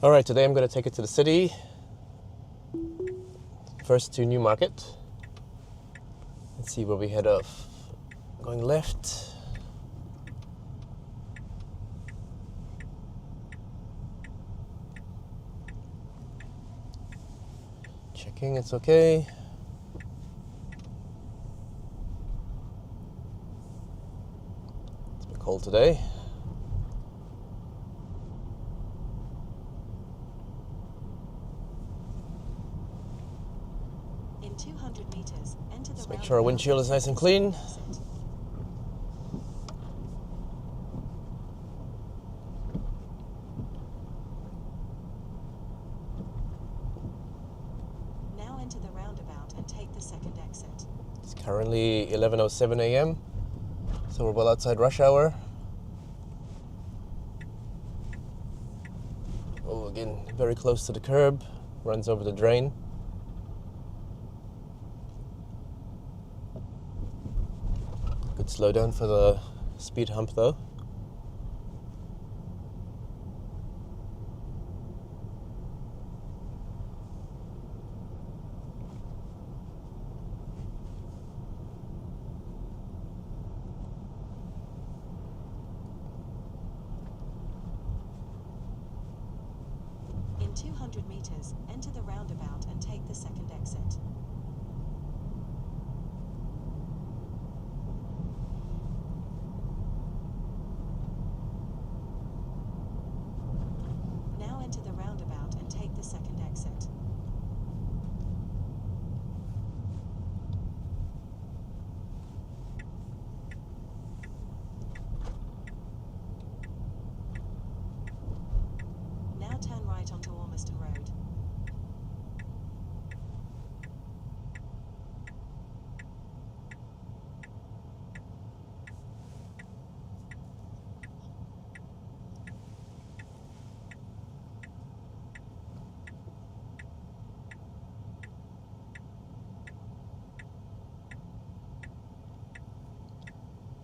Alright, today I'm going to take it to the city. First to Newmarket. Let's see where we head off. Going left. Checking it's okay. It's a bit cold today. In 200 meters, enter the Let's make sure our windshield is nice and clean. Now enter the roundabout and take the second exit. It's currently 11:07 a.m. So we're well outside rush hour. Oh, again, very close to the curb. Runs over the drain. Good slow down for the speed hump though. In 200 meters, enter the roundabout and take the second exit. Now enter the roundabout and take the second exit. Now turn right onto Ormiston Road.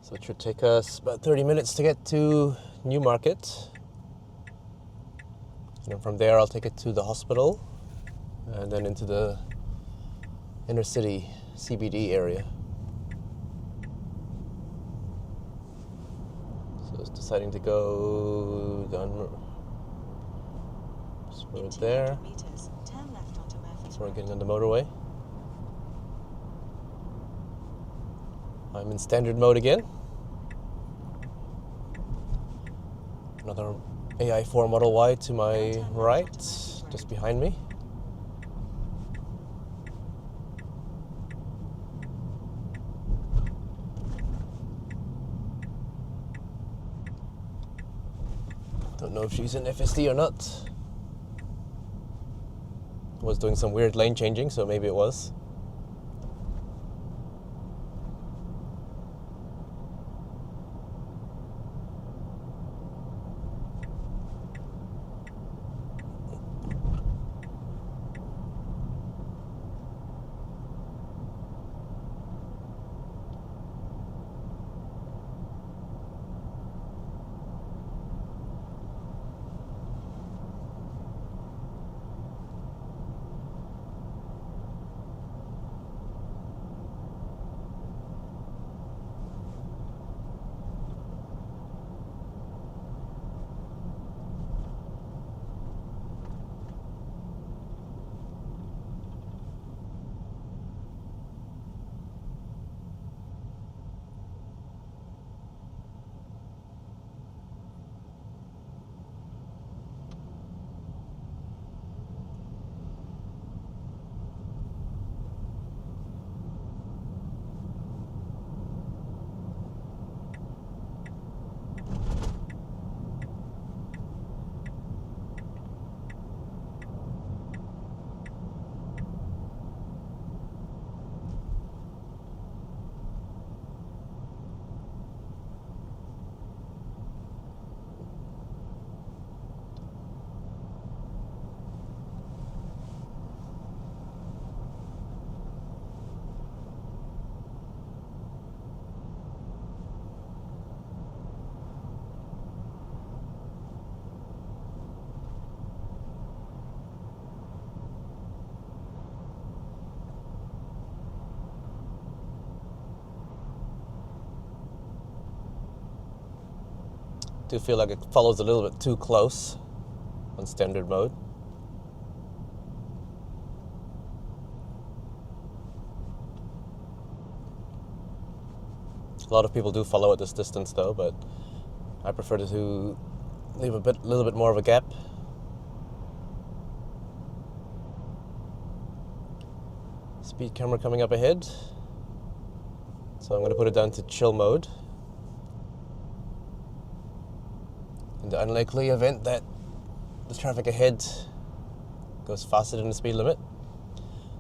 So it should take us about 30 minutes to get to Newmarket. And then from there I'll take it to the hospital and then into the inner city CBD area. So it's deciding to go down just In right 200 there. meters, turn left onto Murphy's So we're Road. getting on the motorway. I'm in standard mode again. Another AI4 Model Y to my right, just behind me. Don't know if she's in FSD or not. Was doing some weird lane changing, so maybe it was. do feel like it follows a little bit too close on standard mode. A lot of people do follow at this distance though, but I prefer to leave a little bit more of a gap. Speed camera coming up ahead. So I'm going to put it down to chill mode. In the unlikely event that the traffic ahead goes faster than the speed limit.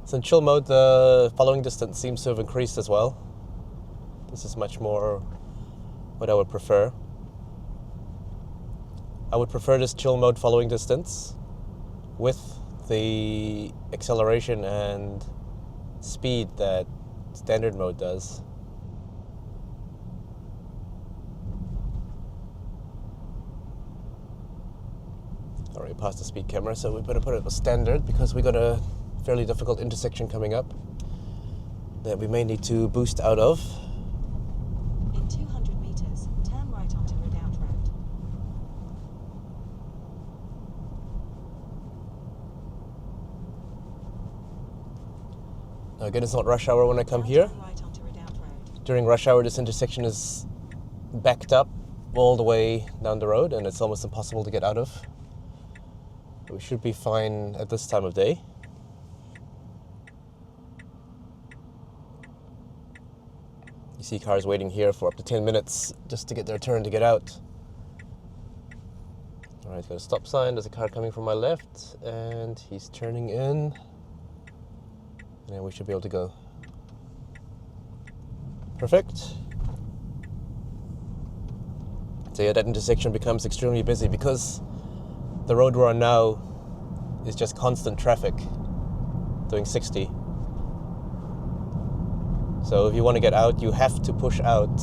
So in chill mode, the following distance seems to have increased as well. This is much more what I would prefer. I would prefer this chill mode following distance with the acceleration and speed that standard mode does. Already passed the speed camera, so we better put it as standard because we got a fairly difficult intersection coming up that we may need to boost out of. In 200 meters, turn right onto Redoubt Road. Now again, it's not rush hour when I come Now here. turn right onto Redoubt Road. During rush hour, this intersection is backed up all the way down the road and it's almost impossible to get out of. We should be fine at this time of day. You see cars waiting here for up to 10 minutes just to get their turn to get out. Alright, got a stop sign. There's a car coming from my left and he's turning in. And we should be able to go. Perfect. So yeah, that intersection becomes extremely busy because the road we're on now is just constant traffic doing 60. So if you want to get out, you have to push out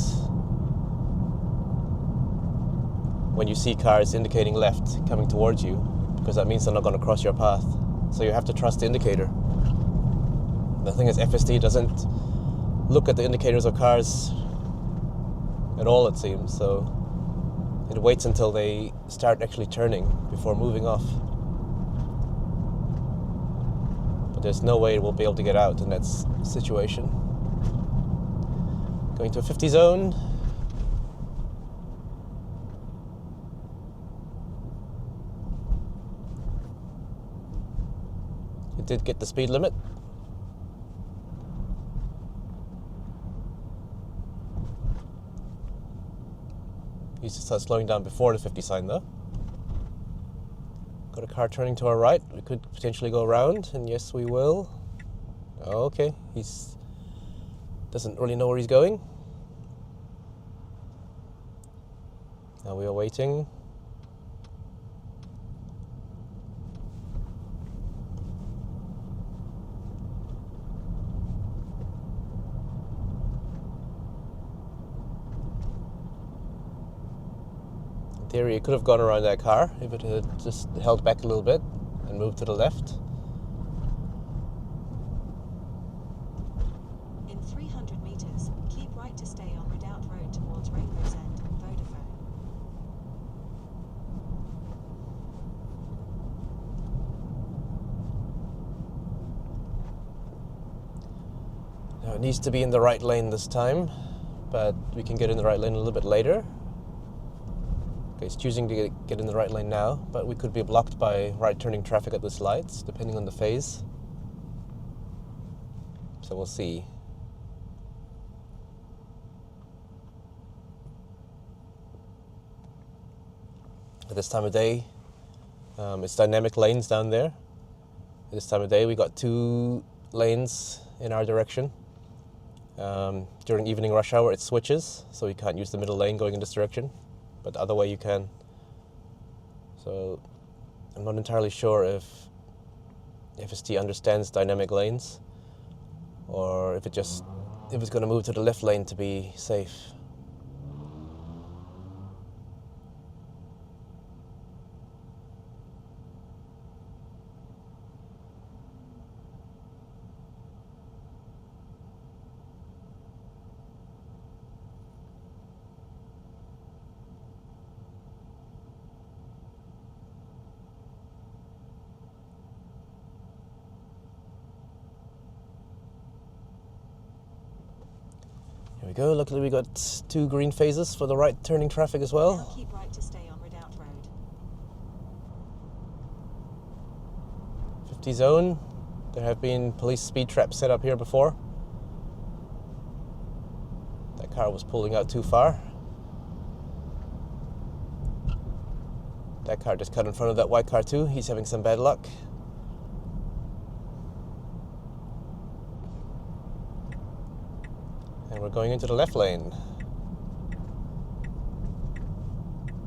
when you see cars indicating left coming towards you, because that means they're not going to cross your path. So you have to trust the indicator. The thing is, FSD doesn't look at the indicators of cars at all, it seems. So it waits until they start actually turning before moving off. But there's no way we'll be able to get out in that situation. Going to a 50 zone. It did get the speed limit. Needs to start slowing down before the 50 sign though. Got a car turning to our right. We could potentially go around, and yes, we will. Okay, he's doesn't really know where he's going. Now we are waiting. In theory, it could have gone around that car if it had just held back a little bit and moved to the left. In 300 meters, keep right to stay on Redoubt Road towards Rainbow's End and Vodafone. Now it needs to be in the right lane this time, but we can get in the right lane a little bit later. Okay, it's choosing to get in the right lane now, but we could be blocked by right turning traffic at this lights, depending on the phase. So we'll see. At this time of day, it's dynamic lanes down there. At this time of day, we got 2 lanes in our direction. During evening rush hour, it switches, so you can't use the middle lane going in this direction, but the other way you can. So I'm not entirely sure if FSD understands dynamic lanes, or if it's going to move to the left lane to be safe. we go. Luckily we got 2 green phases for the right turning traffic as Now well. keep right to stay on Redoubt Road. 50 zone. There have been police speed traps set up here before. That car was pulling out too far. That car just cut in front of that white car too. He's having some bad luck. And we're going into the left lane.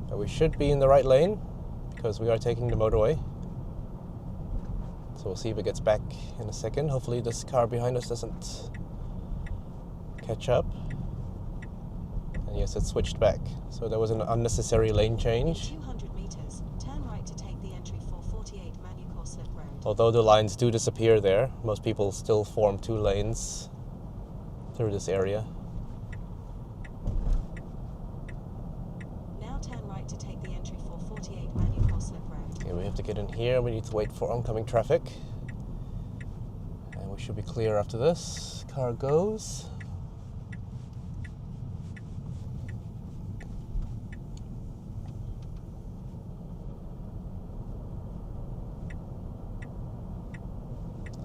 But we should be in the right lane because we are taking the motorway. So we'll see if it gets back in a second. Hopefully this car behind us doesn't catch up. And yes, it switched back. So there was an unnecessary lane change. 200 meters, turn right to take the entry for 48 Manucore Slip Road. Although the lines do disappear there, most people still form 2 lanes through this area. Now turn right to take the entry for 48 Manucore Slip Road. Okay, we have to get in here. We need to wait for oncoming traffic. And we should be clear after this. Car goes.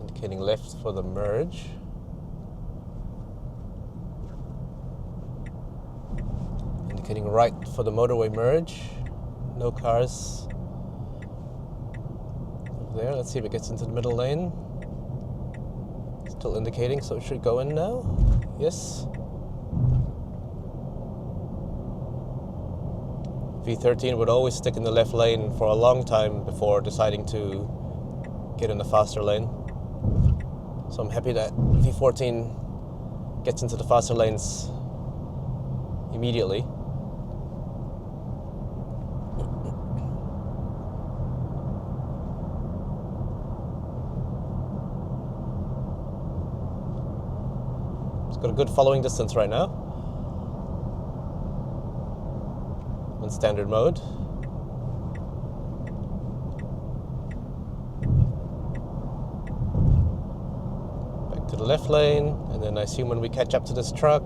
Indicating left for the merge. Indicating right for the motorway merge. No cars over there. Let's see if it gets into the middle lane. Still indicating, so it should go in now. Yes. V13 would always stick in the left lane for a long time before deciding to get in the faster lane. So I'm happy that V14 gets into the faster lanes immediately. It's got a good following distance right now. In standard mode. Back to the left lane, and then I assume when we catch up to this truck,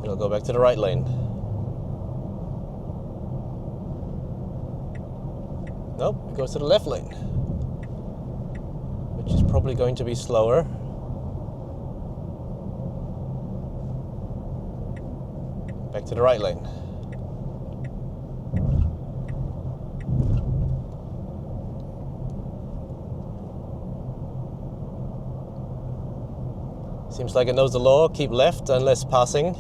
it'll go back to the right lane. Nope, it goes to the left lane, which is probably going to be slower. Back to the right lane. Seems like it knows the law, keep left unless passing.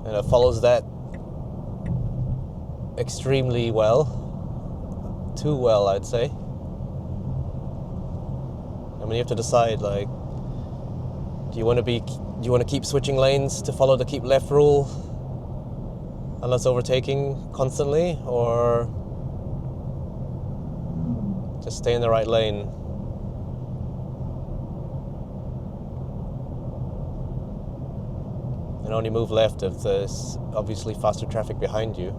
And it follows that extremely well. Too well, I'd say. I mean, you have to decide, like, do you want to keep switching lanes to follow the keep left rule unless overtaking constantly, or just stay in the right lane? And only move left if there's obviously faster traffic behind you.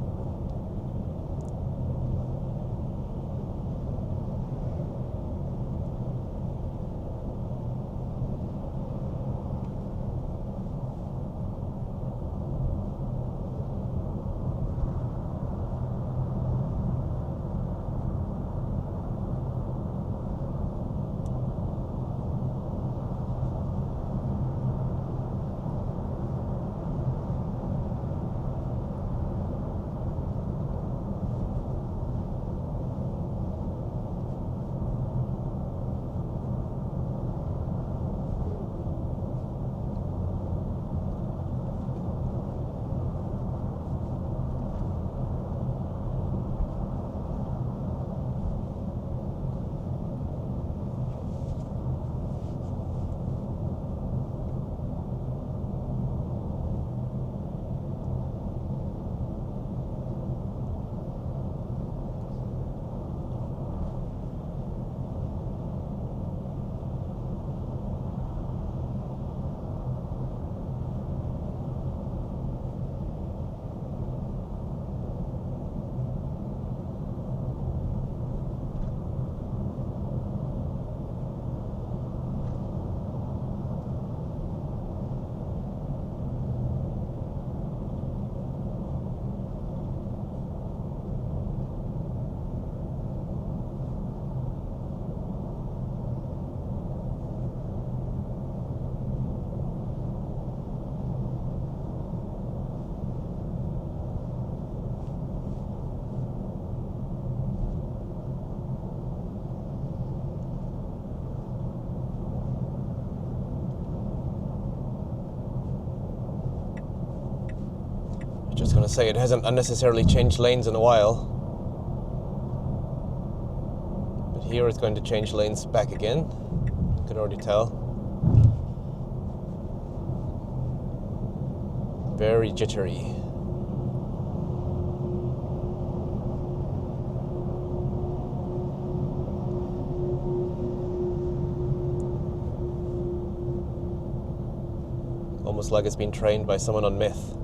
Just gonna say it hasn't unnecessarily changed lanes in a while. But here it's going to change lanes back again. You can already tell. Very jittery. Almost like it's been trained by someone on meth.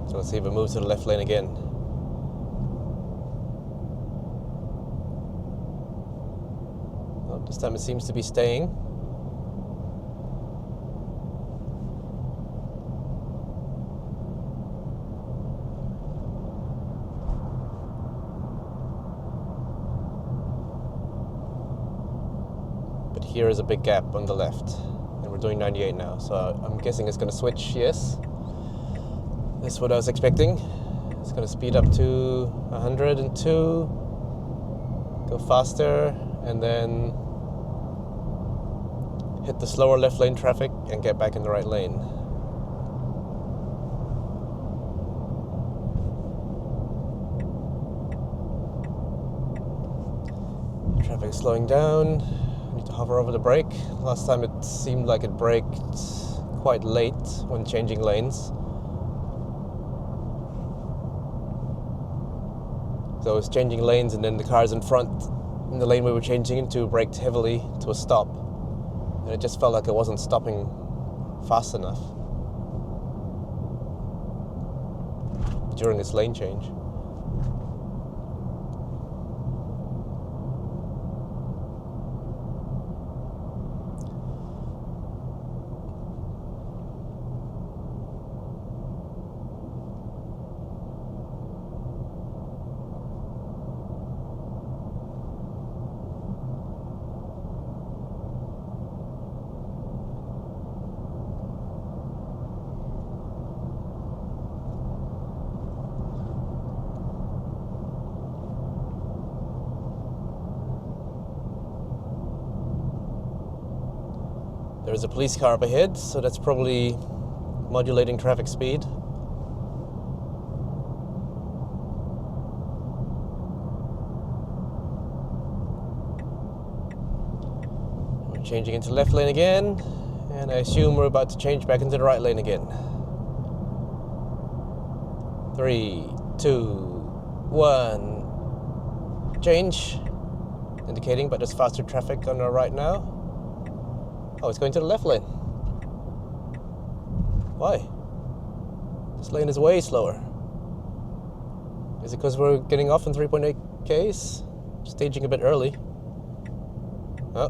So let's see if it moves to the left lane again. Oh, this time it seems to be staying. But here is a big gap on the left, and we're doing 98 now, so I'm guessing it's going to switch. Yes. That's what I was expecting. It's going to speed up to 102, go faster, and then hit the slower left lane traffic and get back in the right lane. Traffic is slowing down. I need to hover over the brake. Last time it seemed like it braked quite late when changing lanes. So I was changing lanes, and then the cars in front, in the lane we were changing into, braked heavily to a stop. And it just felt like it wasn't stopping fast enough during this lane change. There's a police car up ahead, so that's probably modulating traffic speed. We're changing into left lane again, and I assume we're about to change back into the right lane again. 3, 2, 1, change. Indicating, but there's faster traffic on our right now. Oh, it's going to the left lane. Why? This lane is way slower. Is it because we're getting off in 3.8 Ks? Staging a bit early. Oh,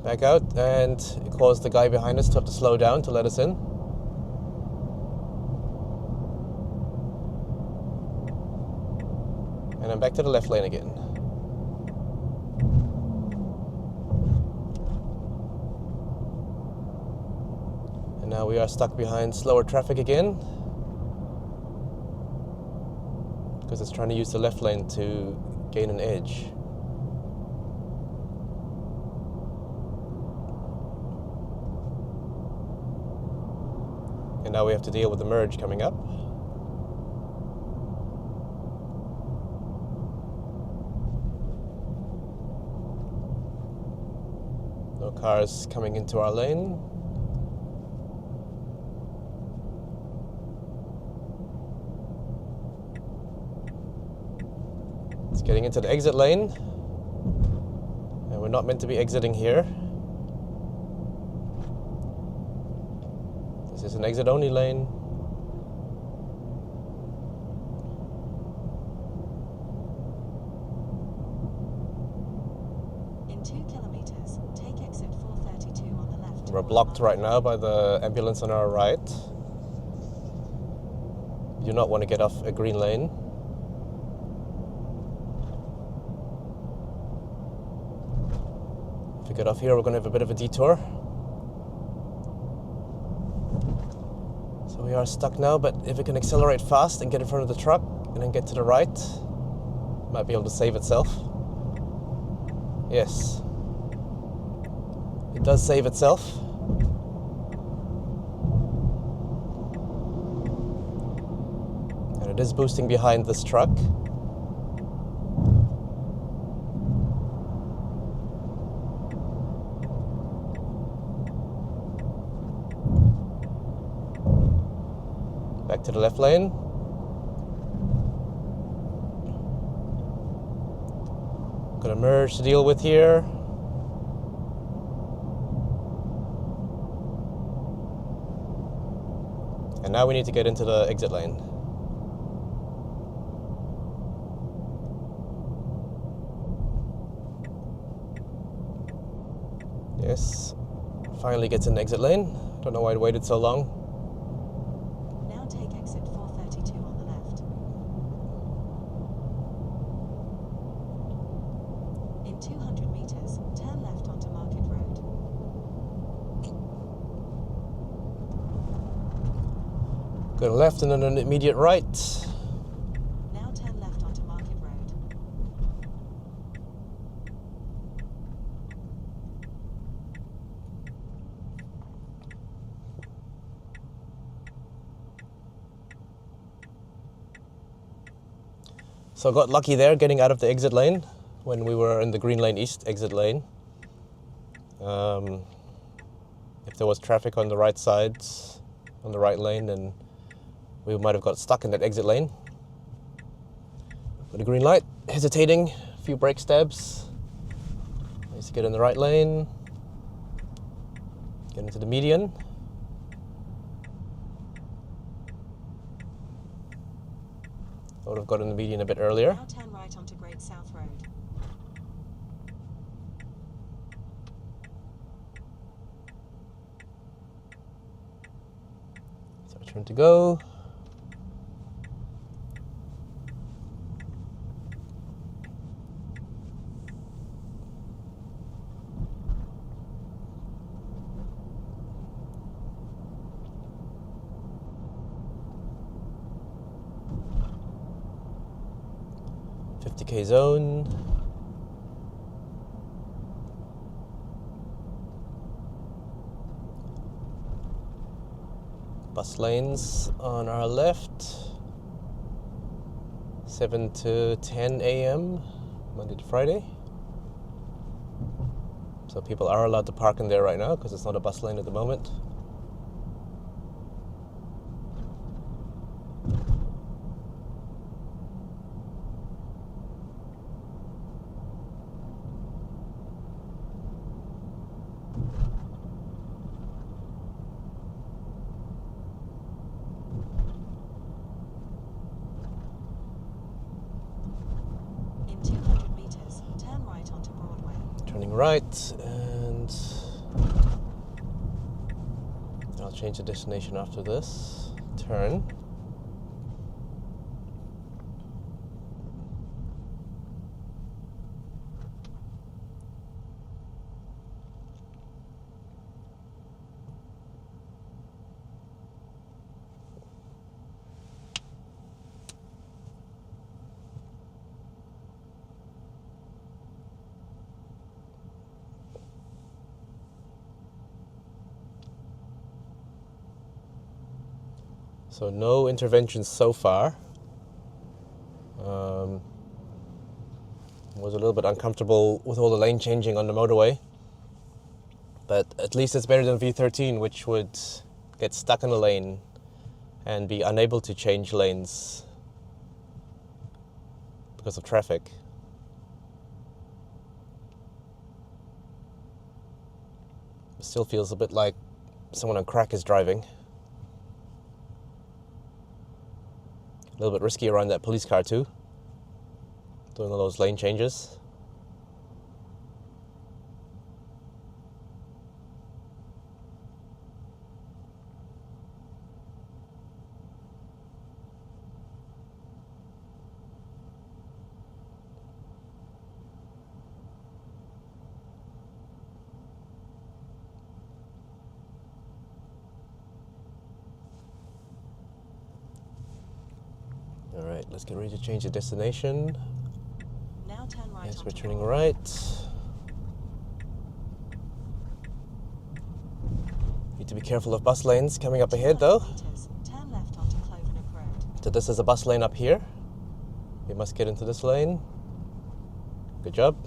back out, and it caused the guy behind us to have to slow down to let us in. And I'm back to the left lane again. Now we are stuck behind slower traffic again because it's trying to use the left lane to gain an edge. And now we have to deal with the merge coming up. No cars coming into our lane. Getting into the exit lane, and we're not meant to be exiting here. This is an exit only lane. In 2 kilometers, take exit 432 on the left. We're blocked right now by the ambulance on our right. We do not want to get off a green lane. If we get off here, we're going to have a bit of a detour. So we are stuck now, but if we can accelerate fast and get in front of the truck, and then get to the right. Might be able to save itself. Yes, it does save itself. And it is boosting behind this truck. Back to the left lane. Got a merge to deal with here. And now we need to get into the exit lane. Yes, finally gets in the exit lane. Don't know why it waited so long. Now take exit 432 on the left. In 200 meters, turn left onto Market Road. Go left and then an immediate right. Now turn left onto Market Road. So got lucky there getting out of the exit lane when we were in the Green Lane East exit lane. If there was traffic on the right side, on the right lane, then we might have got stuck in that exit lane. With a green light, hesitating, a few brake stabs. Nice to get in the right lane. Get into the median. I would have got in the median a bit earlier. Now turn right onto Great South Road. So turn to go. .50k zone. Bus lanes on our left. 7 to 10 a.m. Monday to Friday. So people are allowed to park in there right now because it's not a bus lane at the moment. In 200 meters, turn right onto Broadway. Turning right, and I'll change the destination after this. Turn. So no interventions so far. Was a little bit uncomfortable with all the lane changing on the motorway, but at least it's better than V13, which would get stuck in a lane and be unable to change lanes because of traffic. It still feels a bit like someone on crack is driving. A little bit risky around that police car too, doing all those lane changes. All right. let's get ready to change the destination. Now turn right. Yes, we're onto turning Broadway. right. Need to be careful of bus lanes coming up ahead 200 though. meters, turn left onto Clovenham Road. So this is a bus lane up here. We must get into this lane. Good job.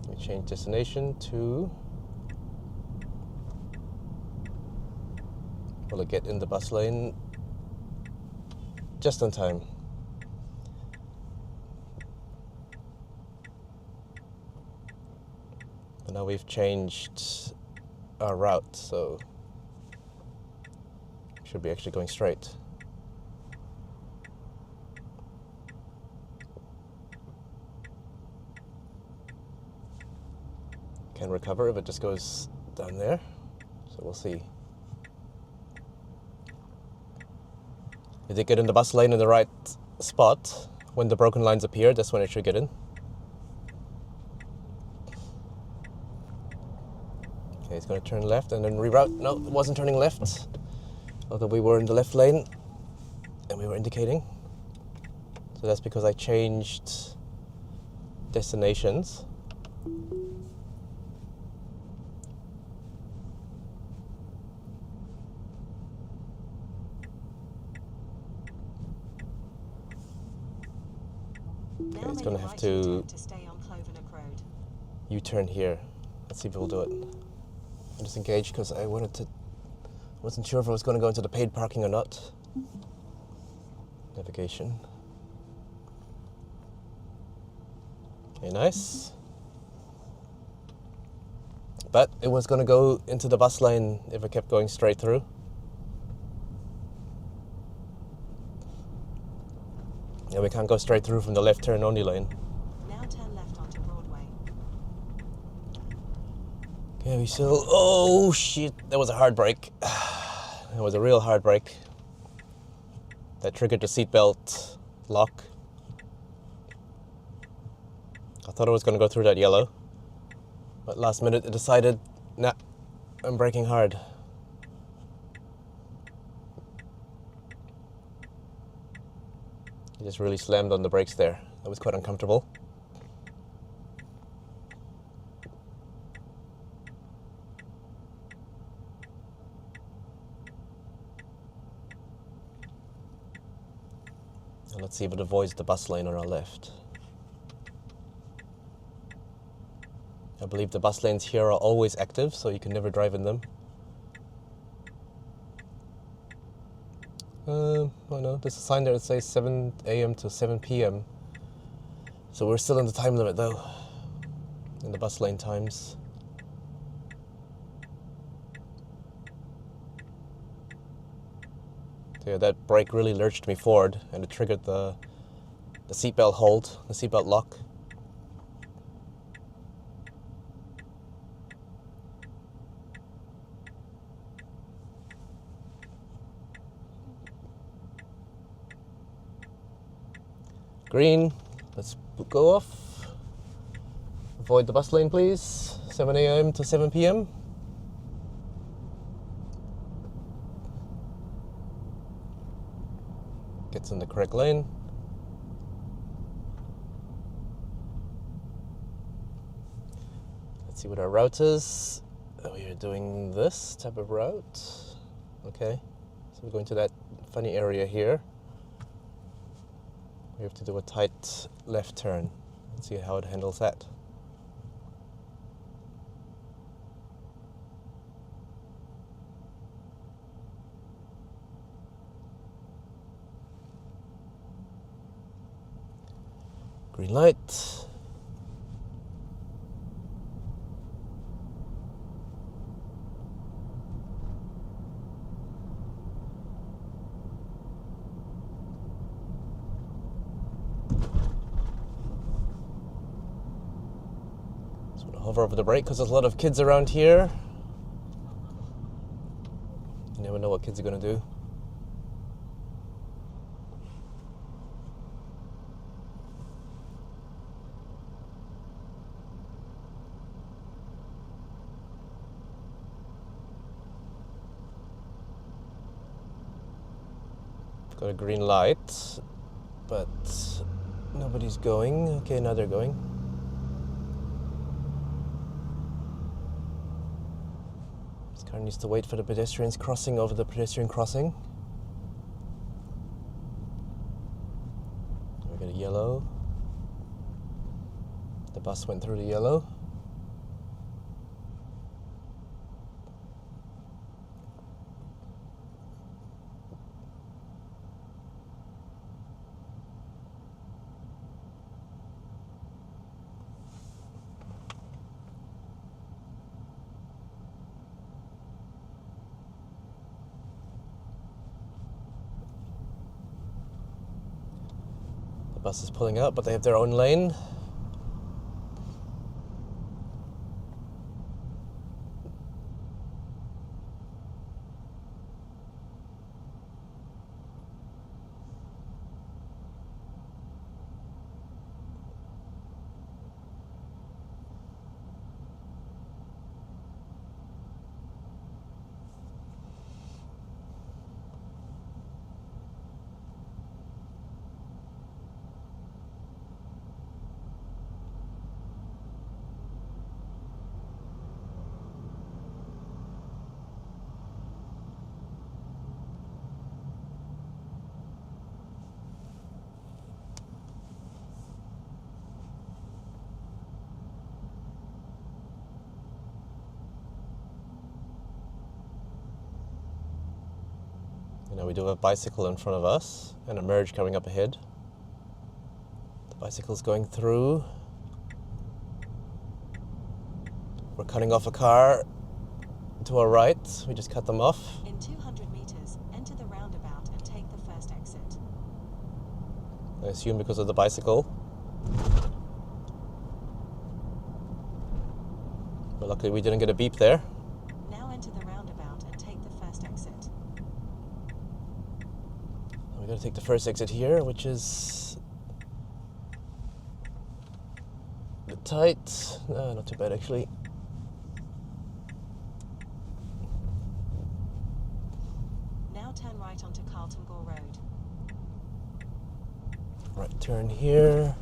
We change destination to... Will it get in the bus lane just on time? And now we've changed our route, so we should be actually going straight. Can recover if it just goes down there, so we'll see. If they get in the bus lane in the right spot, when the broken lines appear, that's when it should get in. Okay, it's going to turn left and then reroute. No, it wasn't turning left, although we were in the left lane and we were indicating. So that's because I changed destinations. Now it's make gonna a have right to U-turn to stay on Clovenham Road. U-turn here. Let's see if we'll do it. I'm just engaged because I wasn't sure if I was going to go into the paid parking or not. Navigation. Okay, nice. But it was going to go into the bus lane if I kept going straight through. Yeah, we can't go straight through from the left turn only lane. Now turn left onto Broadway. Okay, we still... Oh, shit. That was a hard brake. That was a real hard brake. That triggered the seatbelt lock. I thought I was going to go through that yellow. But last minute it decided, nah, I'm braking hard. I just really slammed on the brakes there. That was quite uncomfortable. And let's see if it avoids the bus lane on our left. I believe the bus lanes here are always active, so you can never drive in them. Oh no, there's a sign there that says 7 a.m. to 7 p.m. So we're still in the time limit though, in the bus lane times. So yeah, that brake really lurched me forward and it triggered the seatbelt hold, the seatbelt lock. Green, let's go off. Avoid the bus lane, please. 7 a.m. to 7 p.m. Gets in the correct lane. Let's see what our route is. We are doing this type of route. Okay, so we're going to that funny area here. We have to do a tight left turn. Let's see how it handles that. Green light. Hover over the brake because there's a lot of kids around here. You never know what kids are going to do. Got a green light, but nobody's going. Okay, now they're going. This car needs to wait for the pedestrians crossing over the pedestrian crossing. We got a yellow. The bus went through the yellow. The bus is pulling out, but they have their own lane. Now we do have a bicycle in front of us and a merge coming up ahead. The bicycle's going through. We're cutting off a car to our right. We just cut them off. In 200 meters, enter the roundabout and take the first exit. I assume because of the bicycle. But luckily we didn't get a beep there. Now enter the roundabout and take the first exit. We gotta take the first exit here, which is a bit tight. No, not too bad actually. Now turn right onto Carlton Gore Road. Right turn here.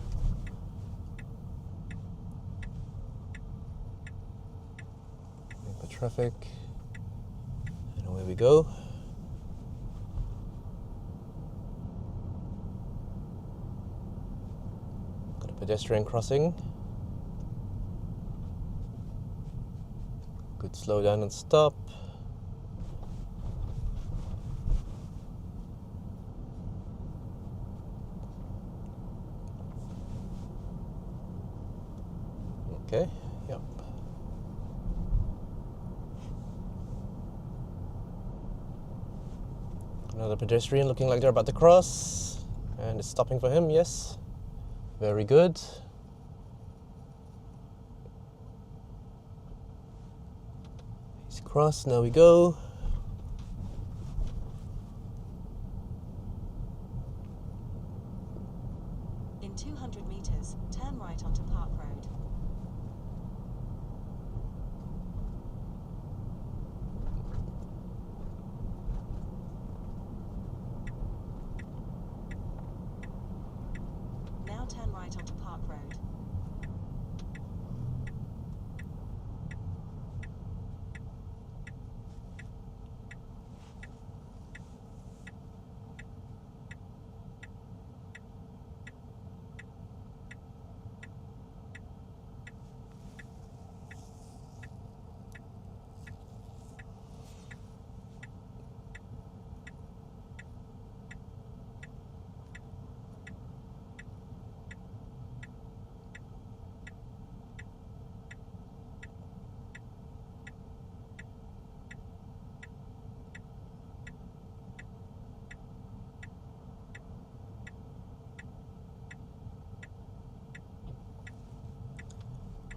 Wait for traffic. And away we go. Got a pedestrian crossing. Good slow down and stop. Okay, yep. Another pedestrian looking like they're about to cross. And it's stopping for him, yes. Very good. He's crossed, now we go. In 200 meters, turn right onto Park Road. Now turn right onto Park Road.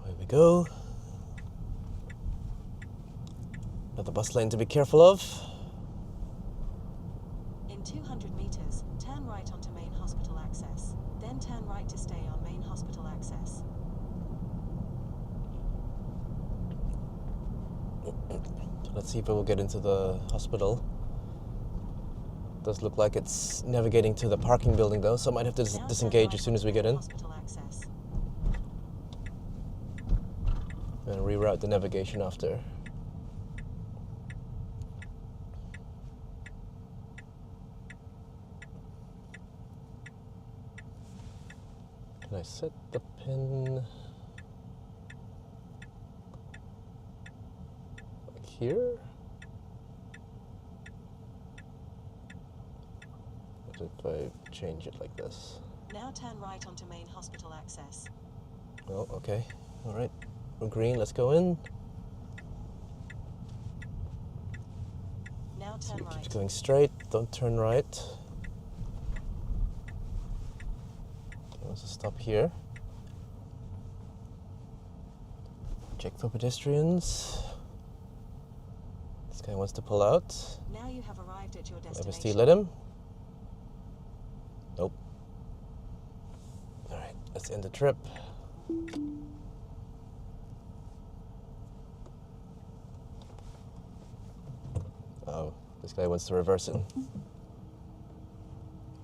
There we go. Another bus lane to be careful of. In 200 meters, turn right onto Main Hospital Access. Then turn right to stay on Main Hospital Access. So let's see if we will get into the hospital. Does look like it's navigating to the parking building though, so I might have to Now turn disengage right as soon as we onto get main in. hospital access. And reroute the navigation after. Can I set the pin like here? What if I change it like this? Now turn right onto main hospital access. Oh, okay. All right. We're green. Let's go in. Now So turn it keeps right. going straight. Don't turn right. Let's stop here. Check for pedestrians. This guy wants to pull out. Now you have arrived at your FSD destination. let him. Nope. All right. Let's end the trip. Oh, this guy wants to reverse it.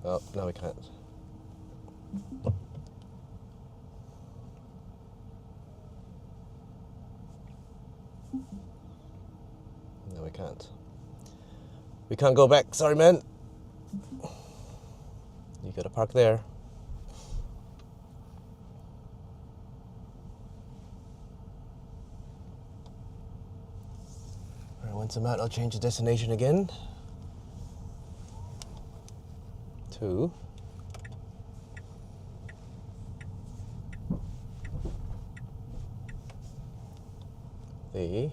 Oh, no, we can't. No, we can't. We can't go back. Sorry, man. You gotta park there. All right, once I'm out, I'll change the destination again. To the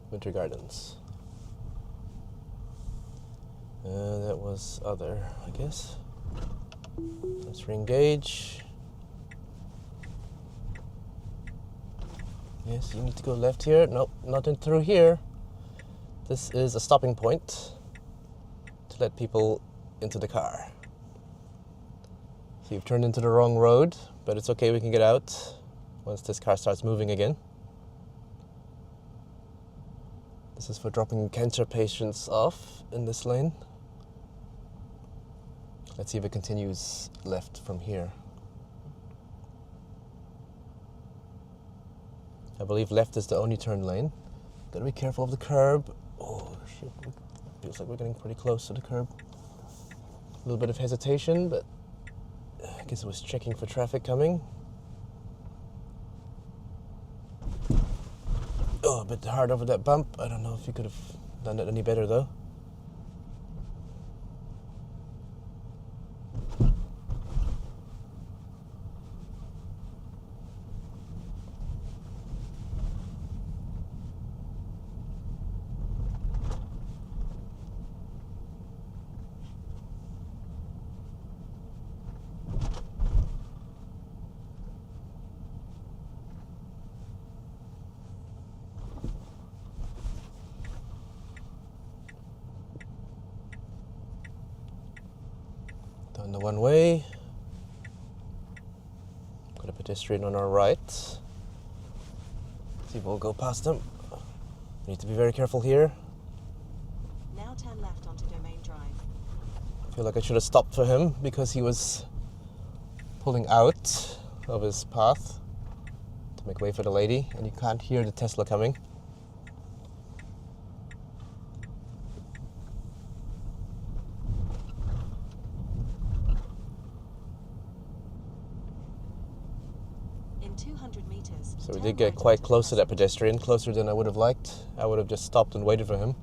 Winter Gardens. That was other, I guess. Let's re-engage. Yes, you need to go left here. Nope, not in through here. This is a stopping point to let people into the car. So you've turned into the wrong road, but it's okay, we can get out once this car starts moving again. This is for dropping cancer patients off in this lane. Let's see if it continues left from here. I believe left is the only turn lane. Gotta be careful of the curb. Oh shit, feels like we're getting pretty close to the curb. A little bit of hesitation, but I guess it was checking for traffic coming. Oh, a bit hard over that bump. I don't know if you could have done it any better though. Down the one way. Got a pedestrian on our right. See if we'll go past him. We need to be very careful here. Now turn left onto Domain Drive. I feel like I should have stopped for him because he was pulling out of his path to make way for the lady, and you can't hear the Tesla coming. In 200 meters. So we turn did get right quite onto close to that Crescent. pedestrian, closer than I would have liked. I would have just stopped and waited for him.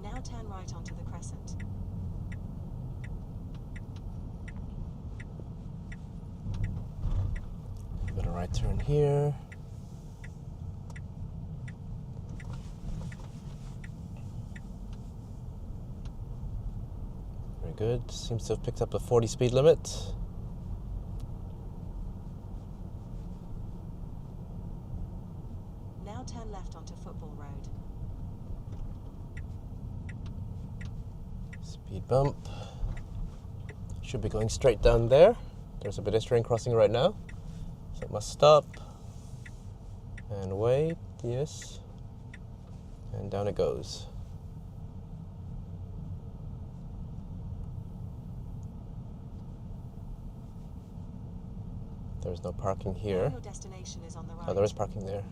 Now turn right onto the Crescent. Got a right turn here. Very good. Seems to have picked up a 40 speed limit. Now turn left onto Football Road. bump. Should be going straight down there. There's a pedestrian crossing right now, so it must stop and wait. Yes, and down it goes. There's no parking here. Your destination is on the right. Oh, there is parking there.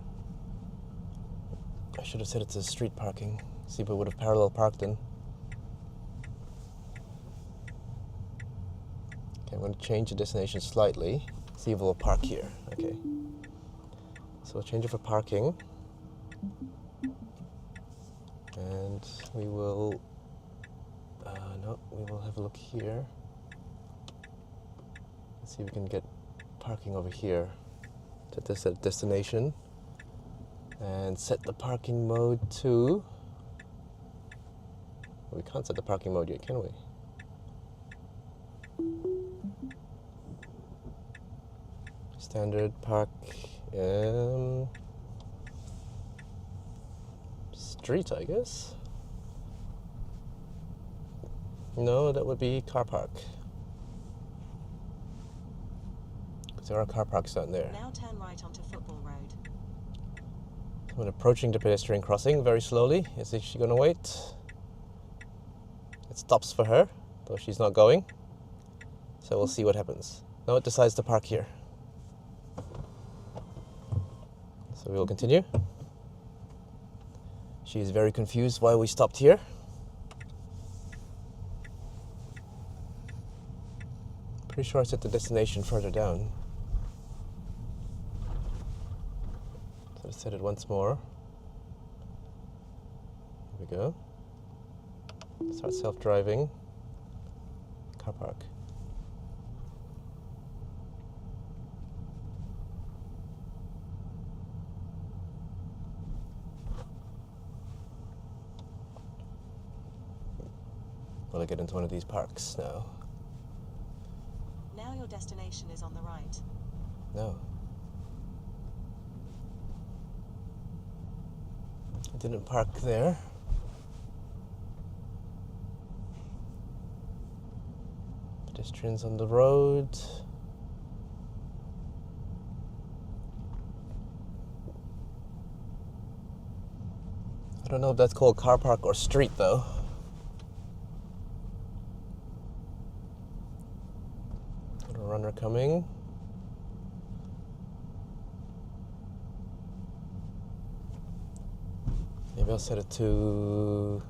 I should have said it's a street parking. See if we would have parallel parked in. Okay, I'm going to change the destination slightly. See if we'll park here. Okay. So we'll change it for parking. And we will... no, we will have a look here. Let's see if we can get parking over here to this destination. And set the parking mode to... We can't set the parking mode yet, can we? Standard park... street, I guess? No, that would be car park. Because there are car parks down there. Now turn right onto Football Road. When approaching the pedestrian crossing very slowly. Is she going to wait? It stops for her, though she's not going. So we'll see what happens. No, it decides to park here. So we will continue. She is very confused why we stopped here. Pretty sure I set the destination further down. So let's set it once more. Here we go. Start self-driving. Car park. Will I get into one of these parks now? Now your destination is on the right. No. I didn't park there. Pedestrians on the road. I don't know if that's called car park or street though. Got a runner coming. Maybe I'll set it to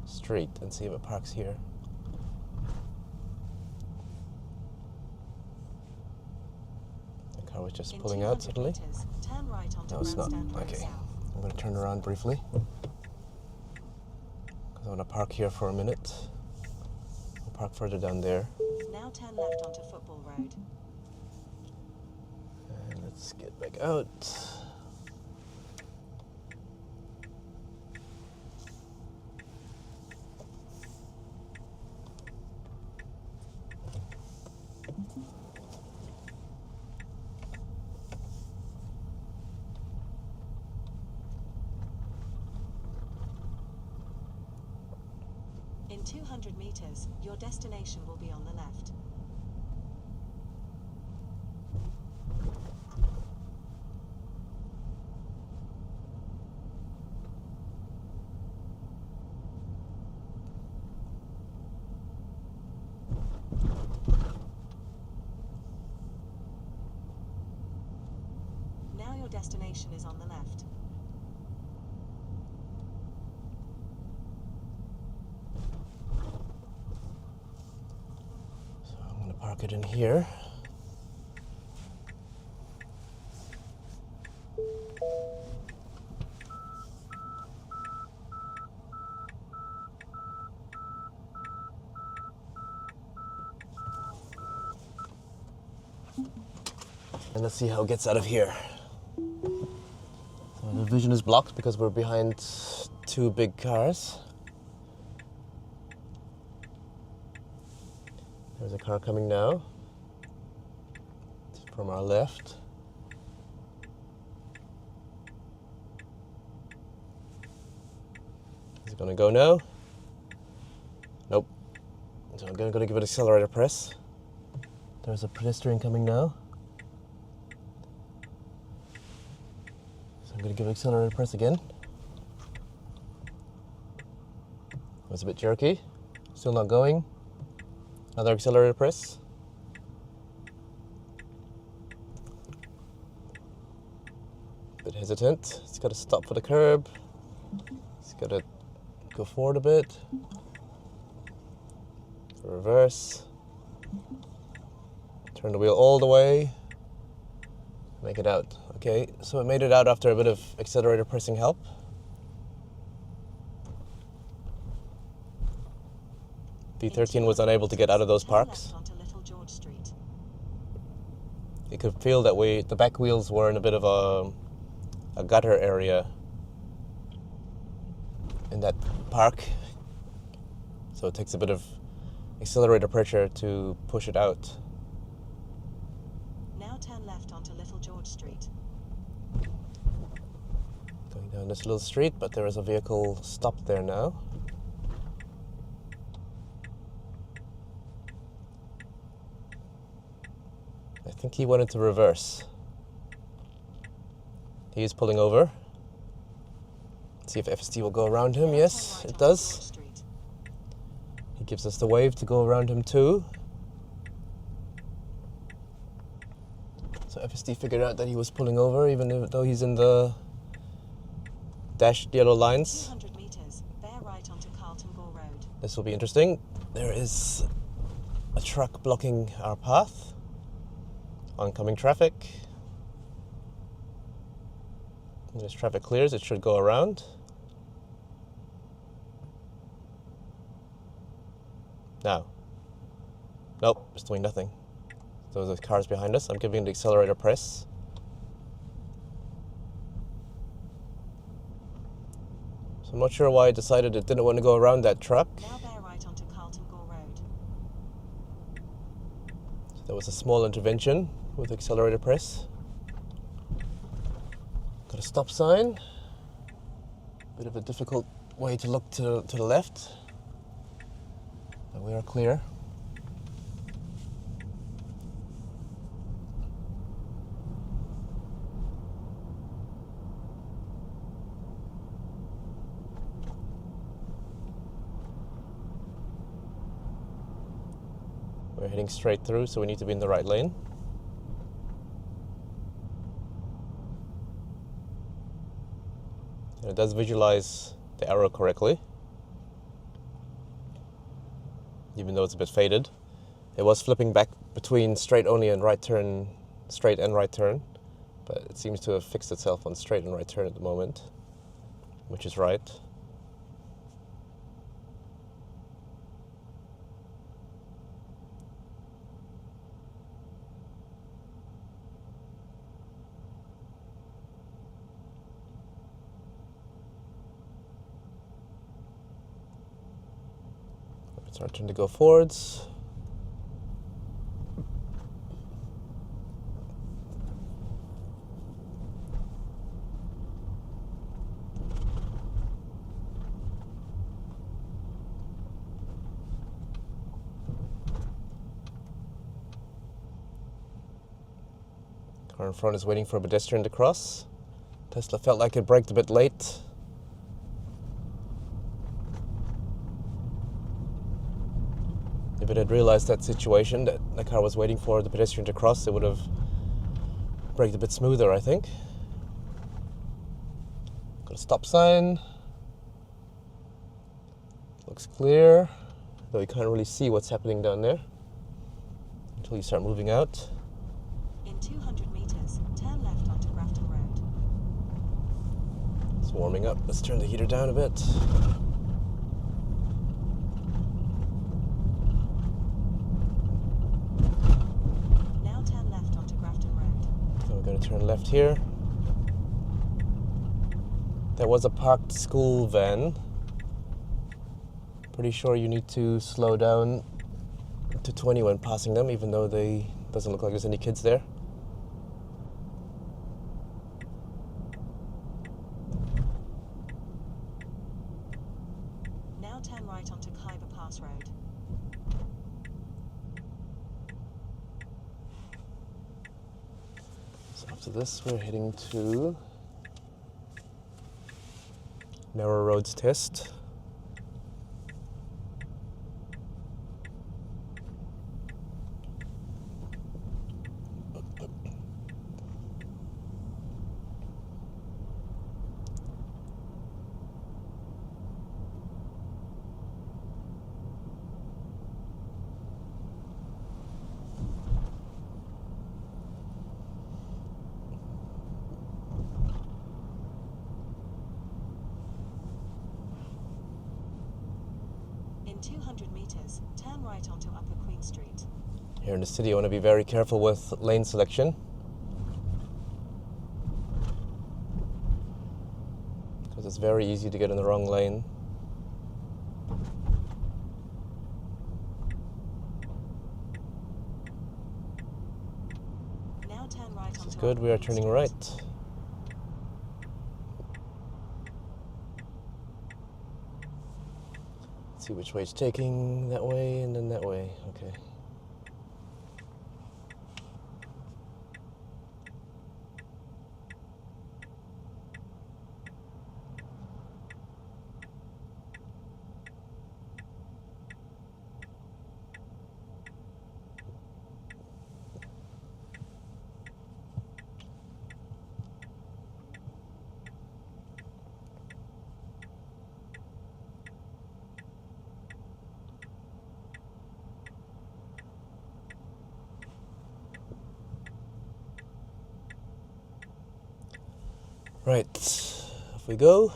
street and see if it parks here. The car was just pulling out suddenly. Meters, turn right onto No, it's not. Grandstand Road Okay. South. I'm going to turn around briefly. Because I want to park here for a minute. I'll park further down there. Now turn left onto Football Road. And let's get back out. In 200 meters, your destination will be on the left. Now your destination is on the left. So I'm going to park it in here. And let's see how it gets out of here. So the vision is blocked because we're behind two big cars. There's a car coming now. It's from our left. Is it gonna go now? Nope. So I'm going to give it accelerator press. There's a pedestrian coming now. So I'm going to give it accelerator press again. It was a bit jerky. Still not going. Another accelerator press. Bit hesitant. It's got to stop for the curb. It's got to go forward a bit. Reverse. Turn the wheel all the way. Make it out. Okay, so it made it out after a bit of accelerator pressing help. B13 was unable to get out of those parks. You could feel that the back wheels were in a bit of a gutter area in that park. So it takes a bit of accelerator pressure to push it out. Now turn left onto Little George Street. Going down this little street, but there is a vehicle stopped there now. I think he wanted to reverse. He is pulling over. Let's see if FSD will go around him. Yes, it does. He gives us the wave to go around him too. So FSD figured out that he was pulling over even though he's in the dashed yellow lines. 200 meters, bear right onto Carlton Gore Road. This will be interesting. There is a truck blocking our path. Oncoming traffic. When this traffic clears, it should go around. Now. Nope, it's doing nothing. Those are cars behind us. I'm giving the accelerator press. So I'm not sure why it decided it didn't want to go around that truck. Now bear right onto Carlton Gore Road. So there was a small intervention with accelerator press. Got a stop sign. Bit of a difficult way to look to the left. But we are clear. We're heading straight through, so we need to be in the right lane. And it does visualize the arrow correctly, even though it's a bit faded. It was flipping back between straight only and right turn, straight and right turn, but it seems to have fixed itself on straight and right turn at the moment, which is right. It's our turn to go forwards. Car in front is waiting for a pedestrian to cross. Tesla felt like it braked a bit late. If it had realized that situation, that the car was waiting for the pedestrian to cross, it would have braked a bit smoother, I think. Got a stop sign. Looks clear, though you can't really see what's happening down there until you start moving out. In 200 meters, turn left onto Grafton Road. It's warming up. Let's turn the heater down a bit. Now turn left onto Grafton Road. So we're going to turn left here. There was a parked school van. Pretty sure you need to slow down to 20 when passing them, even though doesn't look like there's any kids there. Now turn right onto Khyber Pass Road. So after this, we're heading to narrow roads test. In 200 meters, turn right onto Upper Queen Street. Here in the city, I want to be very careful with lane selection, because it's very easy to get in the wrong lane. Now turn right onto This is good, Upper we are Queen turning Street. right. Let's see which way it's taking, that way and then that way, okay. Right, off we go.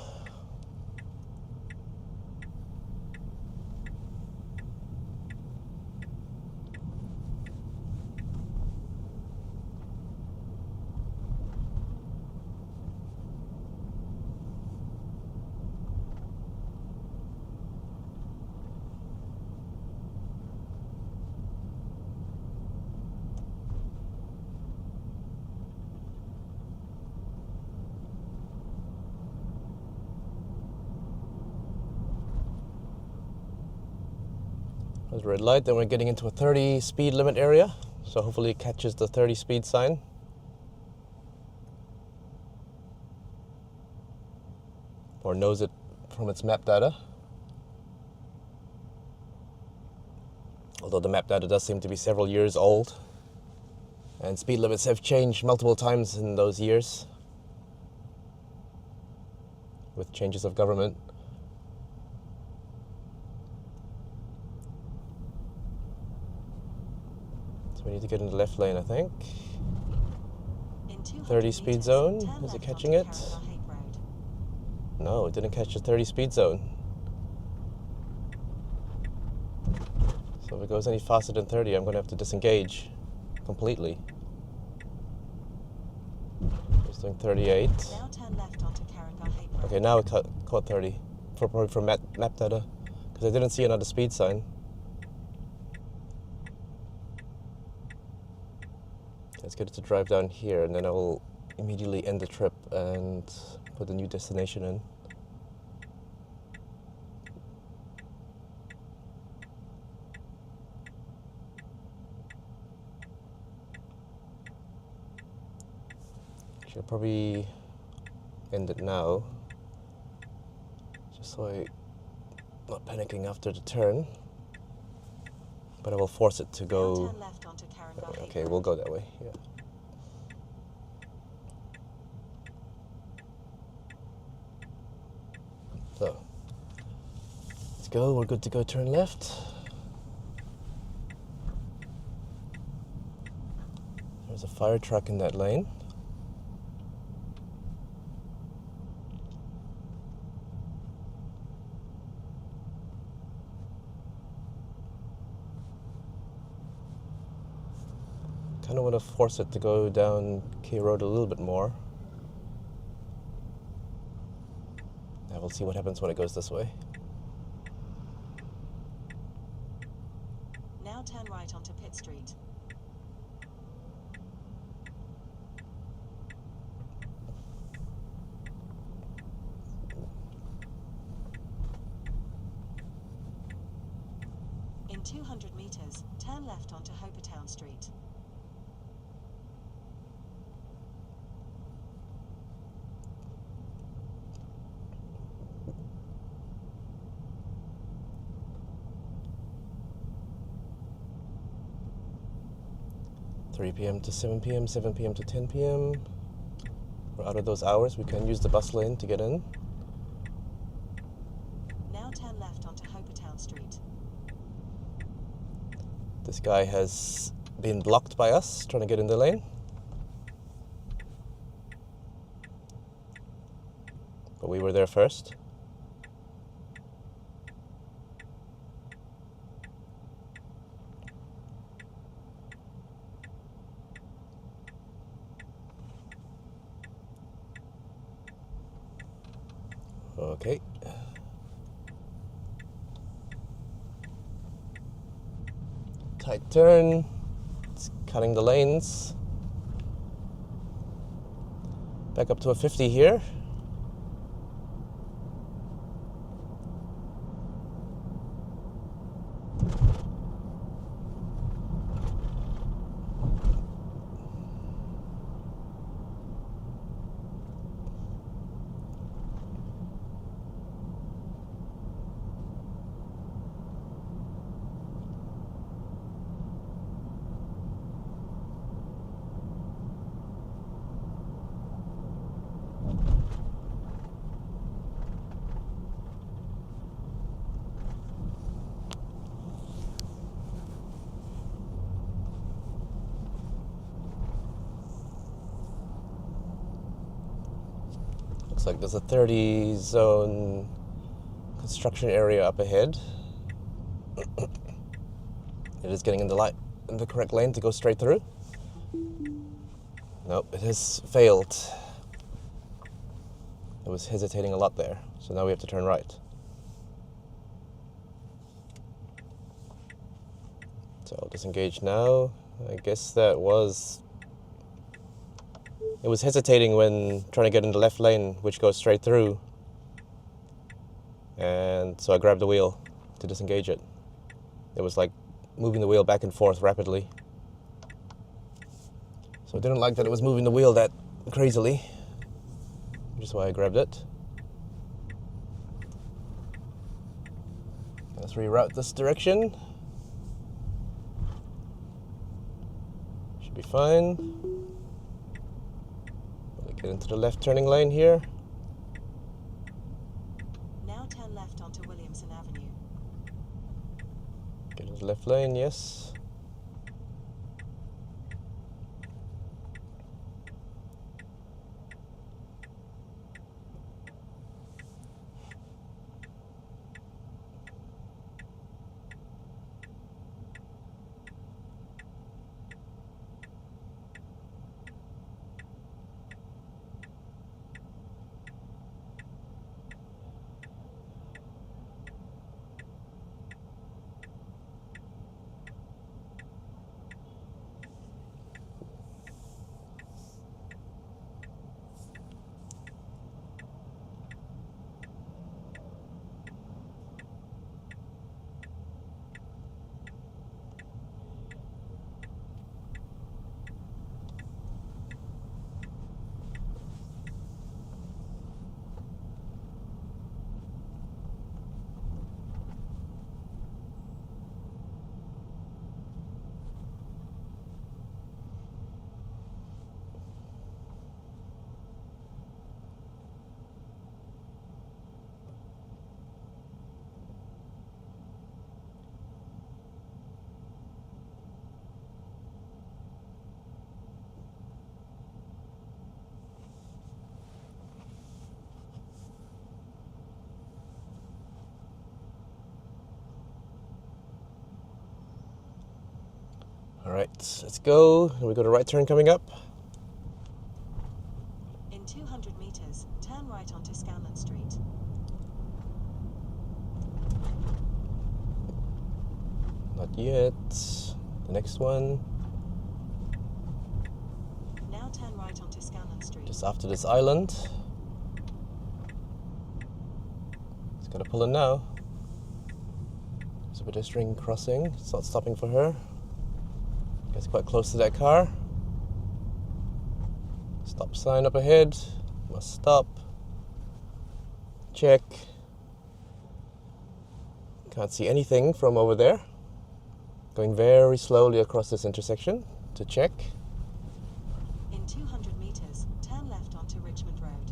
There's a red light, then we're getting into a 30 speed limit area, so hopefully it catches the 30 speed sign. Or knows it from its map data. Although the map data does seem to be several years old, and speed limits have changed multiple times in those years with changes of government. We need to get in the left lane, I think. In 200 30 speed meters, zone. turn Is it left catching onto it? Carragher Hake Road. No, it didn't catch the 30 speed zone. So if it goes any faster than 30, I'm going to have to disengage completely. It's doing 38. Now turn left onto Carragher Hake Road. Okay, now it caught 30. Probably from map data, because I didn't see another speed sign. Let's get it to drive down here, and then I will immediately end the trip and put a new destination in. Should probably end it now, just so I'm not panicking after the turn. But I will force it to Now go. turn left onto Carragher Hake Okay, Road. we'll go that way. Yeah. So let's go. We're good to go. Turn left. There's a fire truck in that lane. Kind of want to force it to go down K Road a little bit more. And we'll see what happens when it goes this way. Now turn right onto Pitt Street. In 200 meters, turn left onto Hopertown Street. 3 p.m. to 7 p.m., 7 p.m. to 10 p.m. We're out of those hours. We can use the bus lane to get in. Now turn left onto Hopetown Street. This guy has been blocked by us trying to get in the lane. But we were there first. Okay. Tight turn. It's cutting the lanes. Back up to a 50 here. Looks like there's a 30 zone construction area up ahead. It is getting in the correct lane to go straight through. Nope, it has failed. It was hesitating a lot there, so now we have to turn right. So I'll disengage now. I guess that was... It was hesitating when trying to get in the left lane, which goes straight through. And so I grabbed the wheel to disengage it. It was like moving the wheel back and forth rapidly. So I didn't like that it was moving the wheel that crazily, which is why I grabbed it. Let's reroute this direction. Should be fine. Get into the left turning lane here. Now turn left onto Williamson Avenue. Get into the left lane, yes. All right, let's go. We got a right turn coming up. In 200 meters, turn right onto Scanlon Street. Not yet. The next one. Now turn right onto Scanlon Street. Just after this island. It's gotta pull in now. There's a pedestrian crossing. It's not stopping for her. Gets quite close to that car. Stop sign up ahead. Must stop. Check. Can't see anything from over there. Going very slowly across this intersection. to check. In 200 meters, turn left onto Richmond Road.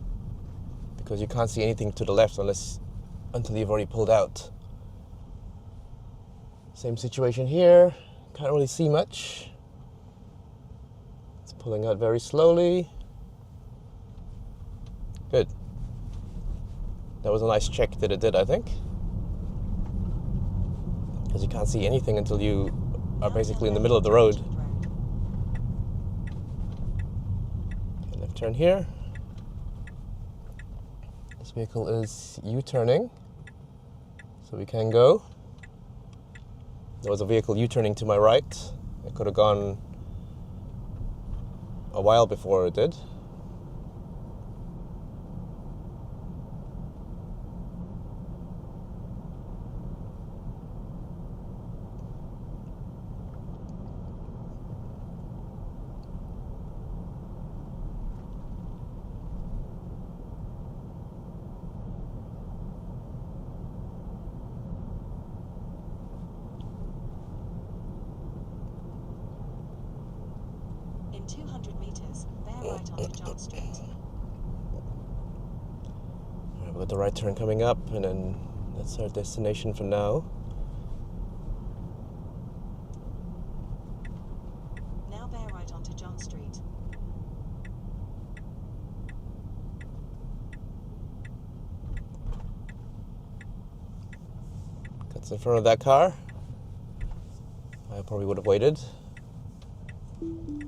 Because you can't see anything to the left until you've already pulled out. Same situation here. Can't really see much. It's pulling out very slowly. Good. That was a nice check that it did, I think. Because you can't see anything until you are basically in the middle of the road. Okay, left turn here. This vehicle is U-turning, so we can go. There was a vehicle U-turning to my right. It could have gone a while before it did. In 200 meters, bear right onto John Street. Alright, we've got the right turn coming up, and then that's our destination for now. Now bear right onto John Street. Cuts in front of that car. I probably would have waited.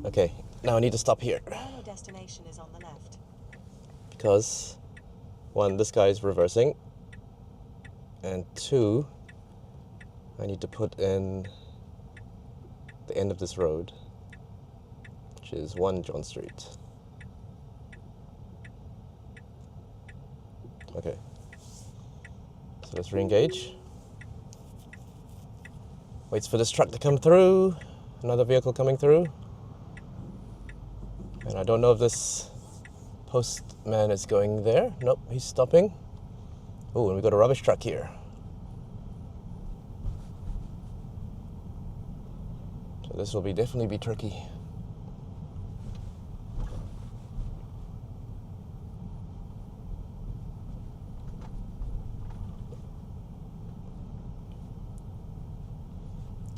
Okay, now I need to stop here. Now your destination is on the left. Because, one, this guy is reversing. And two, I need to put in the end of this road, which is 1 John Street. Okay, so let's re-engage. Waits for this truck to come through. Another vehicle coming through. And I don't know if this postman is going there. Nope, he's stopping. Oh, and we got a rubbish truck here. So this will definitely be tricky.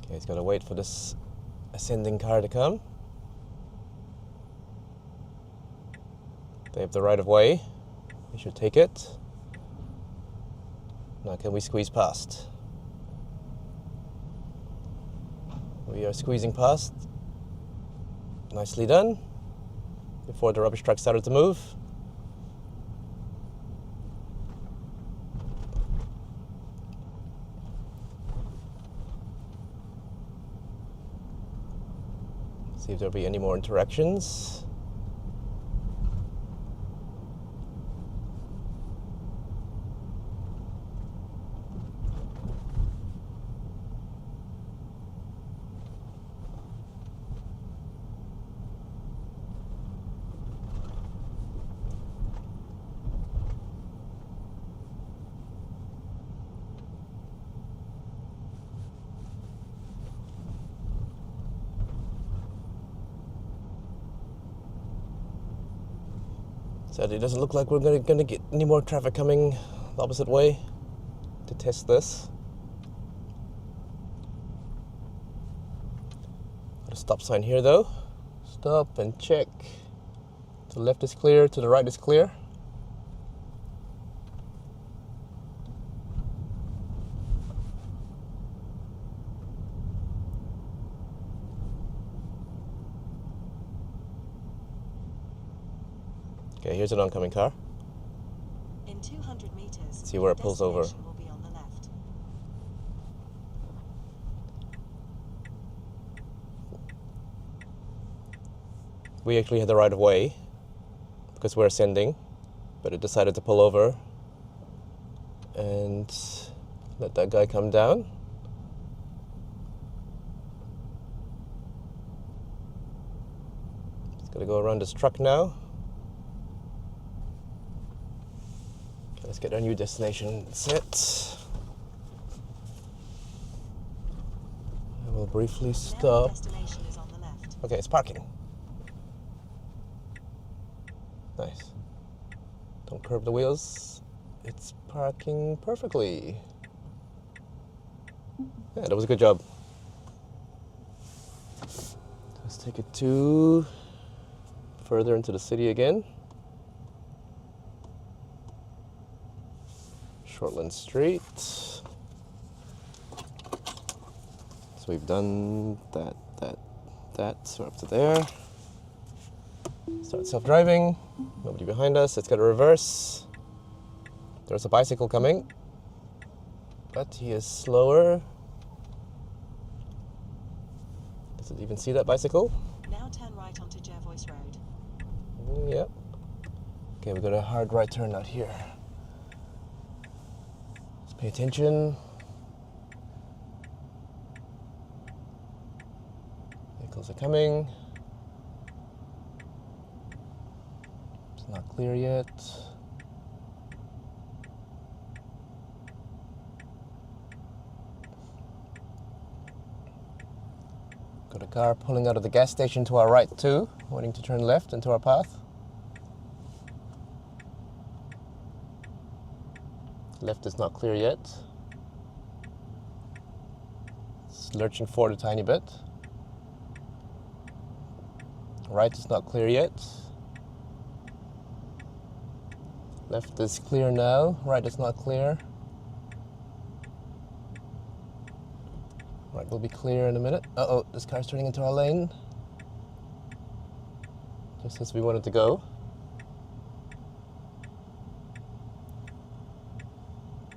Okay, he's got to wait for this ascending car to come. They have the right of way. We should take it. Now can we squeeze past? We are squeezing past. Nicely done. Before the rubbish truck started to move. See if there'll be any more interactions. So it doesn't look like we're gonna get any more traffic coming the opposite way to test this. Got a stop sign here though. Stop and check. To the left is clear, to the right is clear. Okay, here's an oncoming car. In 200 meters, See where it pulls over. destination will be on the left. We actually had the right of way because we're ascending, but it decided to pull over and let that guy come down. It's gonna go around this truck now. Okay, let's get our new destination set. I will briefly Now your stop. destination is on the left. Okay, it's parking. Nice. Don't curb the wheels. It's parking perfectly. Yeah, that was a good job. Let's take it to further into the city again. Shortland Street. So we've done that. So we're up to there. Start self-driving. Nobody behind us. Let's get a reverse. There's a bicycle coming, but he is slower. Does it even see that bicycle? Now turn right onto Jervois Road. Yep. Okay, we got a hard right turn out here. Let's pay attention. Vehicles are coming. It's not clear yet. Got a car pulling out of the gas station to our right too, wanting to turn left into our path. Left is not clear yet. It's lurching forward a tiny bit. Right is not clear yet. Left is clear now, right is not clear. Right will be clear in a minute. Uh-oh, this car's turning into our lane. Just as we wanted to go.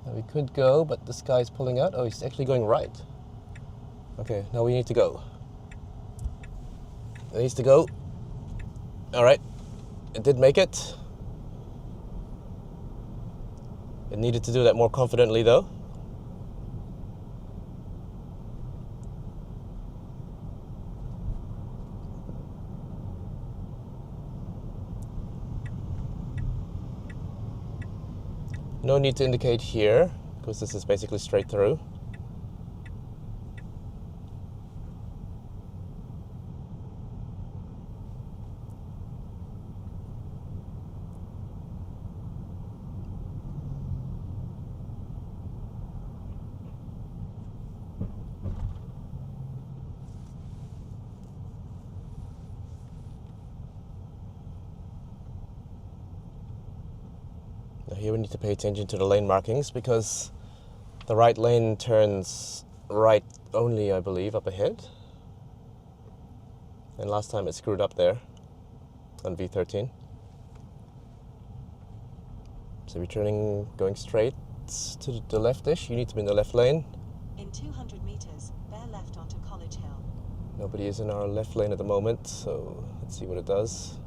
Now we could go, but this guy's pulling out. Oh, he's actually going right. Okay, now we need to go. It needs to go. All right, it did make it. It needed to do that more confidently though. No need to indicate here, because this is basically straight through. Now here we need to pay attention to the lane markings because the right lane turns right only, I believe, up ahead. And last time it screwed up there on V13. So we're turning, going straight to the left-ish. You need to be in the left lane. In 200 meters, bear left onto College Hill. Nobody is in our left lane at the moment, so let's see what it does.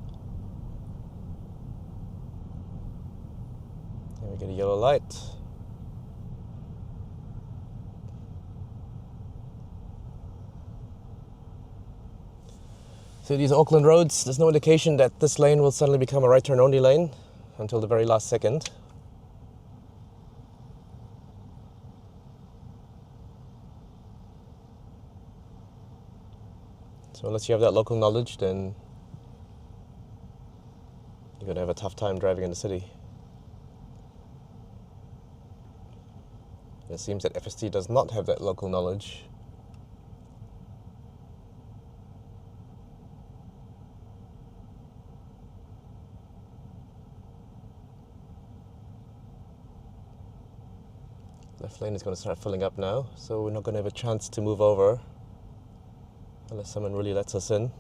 And we get a yellow light. So these Auckland roads, there's no indication that this lane will suddenly become a right turn only lane until the very last second. So unless you have that local knowledge, then you're going to have a tough time driving in the city. It seems that FSD does not have that local knowledge. Left lane is going to start filling up now, so we're not going to have a chance to move over unless someone really lets us in.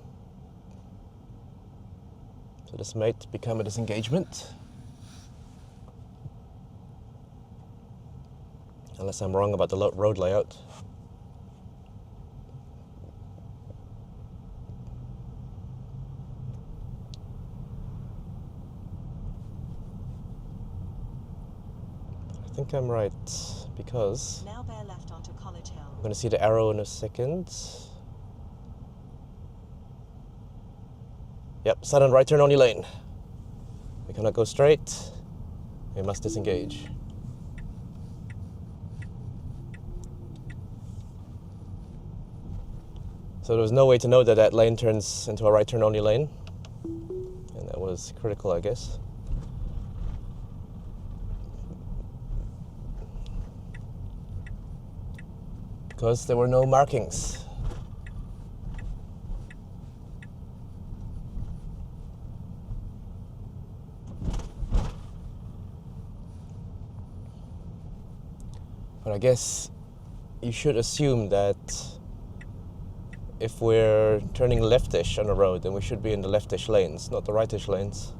So this might become a disengagement. Unless I'm wrong about the road layout. I think I'm right, because Now bear left onto College Hill. I'm going to see the arrow in a second. Yep, sudden right turn only lane. We cannot go straight. We must disengage. So there was no way to know that that lane turns into a right turn only lane. And that was critical, I guess. Because there were no markings. But I guess you should assume that if we're turning leftish on a road, then we should be in the leftish lanes, not the rightish lanes.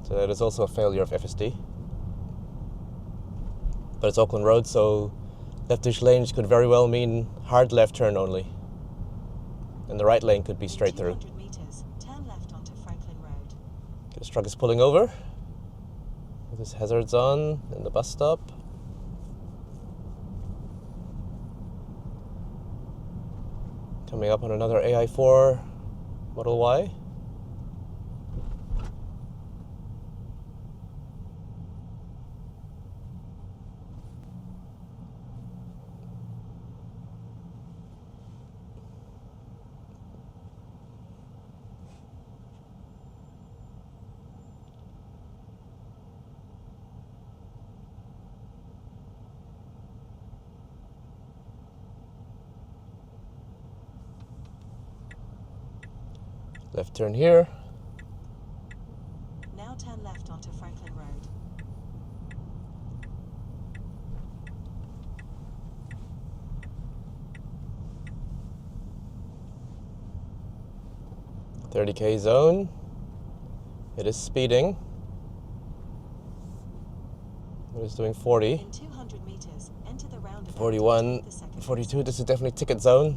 So that is also a failure of FSD. But it's Auckland Road, so leftish lanes could very well mean hard left turn only. And the right lane could be straight through. 200 meters, turn left onto Franklin Road. This truck is pulling over with his hazards on in the bus stop. Coming up on another AI4 Model Y. Left turn here. Now turn left onto Franklin Road. .30k zone. It is speeding. It is doing 40. In 200 meters, enter the roundabout. 41, and take the second 42. This is definitely ticket zone.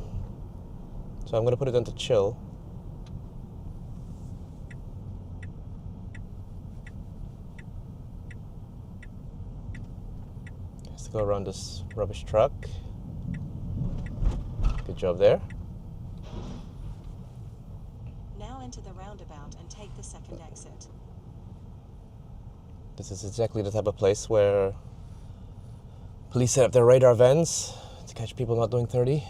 So I'm going to put it into chill. Has to go around this rubbish truck. Good job there. Now enter the roundabout and take the second exit. This is exactly the type of place where police set up their radar vans to catch people not doing 30.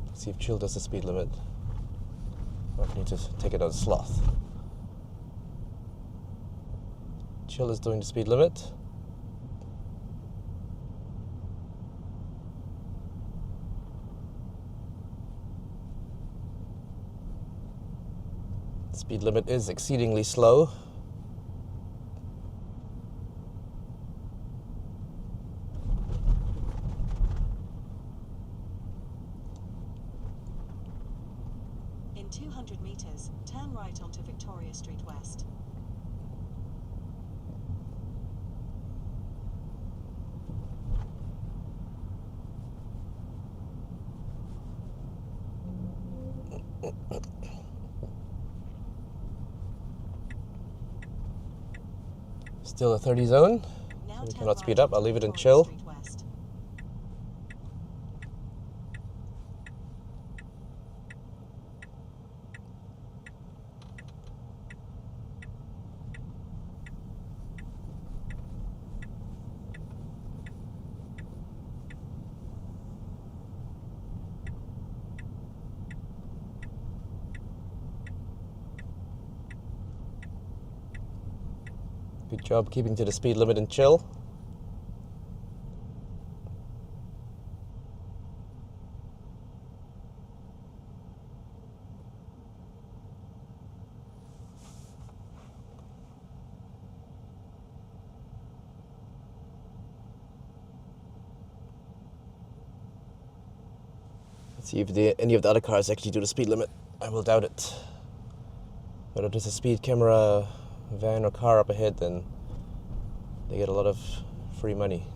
Let's see if chill does the speed limit. Or if I need to take it on sloth. Chill is doing the speed limit. Speed limit is exceedingly slow. In 200 meters, turn right onto Victoria Street West. Still a 30 zone. Now So we turn cannot speed right up. I'll leave it in onto chill. Victoria Street West. Good job keeping to the speed limit and chill. Let's see if any of the other cars actually do the speed limit. I will doubt it. But if there's a speed camera, van or car up ahead, then they get a lot of free money.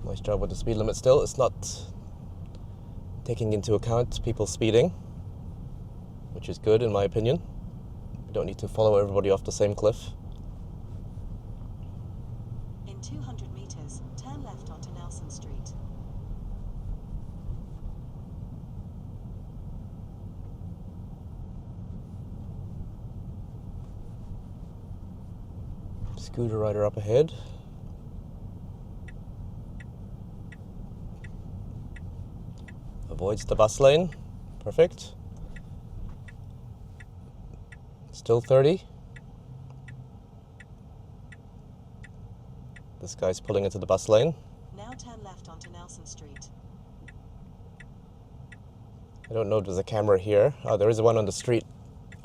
Nice job with the speed limit still. It's not taking into account people speeding, which is good in my opinion. We don't need to follow everybody off the same cliff. In 200 meters, turn left onto Nelson Street. Scooter rider up ahead. Avoids the bus lane. Perfect. Still 30. This guy's pulling into the bus lane. Now turn left onto Nelson Street. I don't know if there's a camera here. Oh, there is one on the street.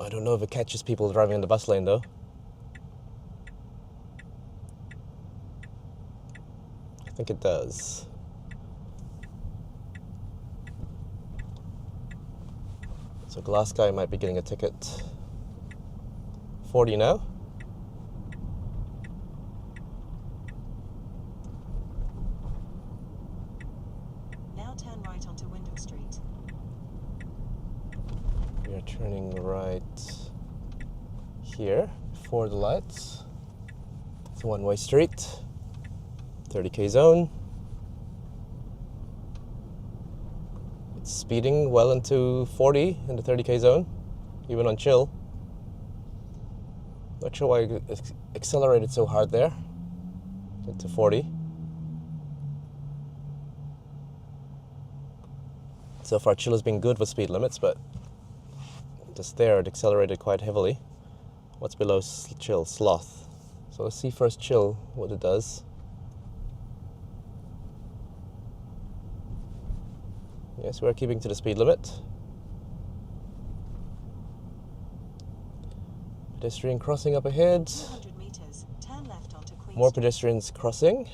I don't know if it catches people driving in the bus lane though. I think it does. So glass guy might be getting a ticket. 40 now. Now turn right onto Wyndham Street. We are turning right here before the lights. It's a one-way street. 30k zone. It's speeding well into 40 in the 30k zone, even on chill. Not sure why it accelerated so hard there into 40. So far chill has been good with speed limits, but just there it accelerated quite heavily. What's below chill? Sloth. So let's see first chill what it does. Yes, we're keeping to the speed limit. Pedestrian crossing up ahead. 200 meters, turn left onto Queen More Street. pedestrians crossing.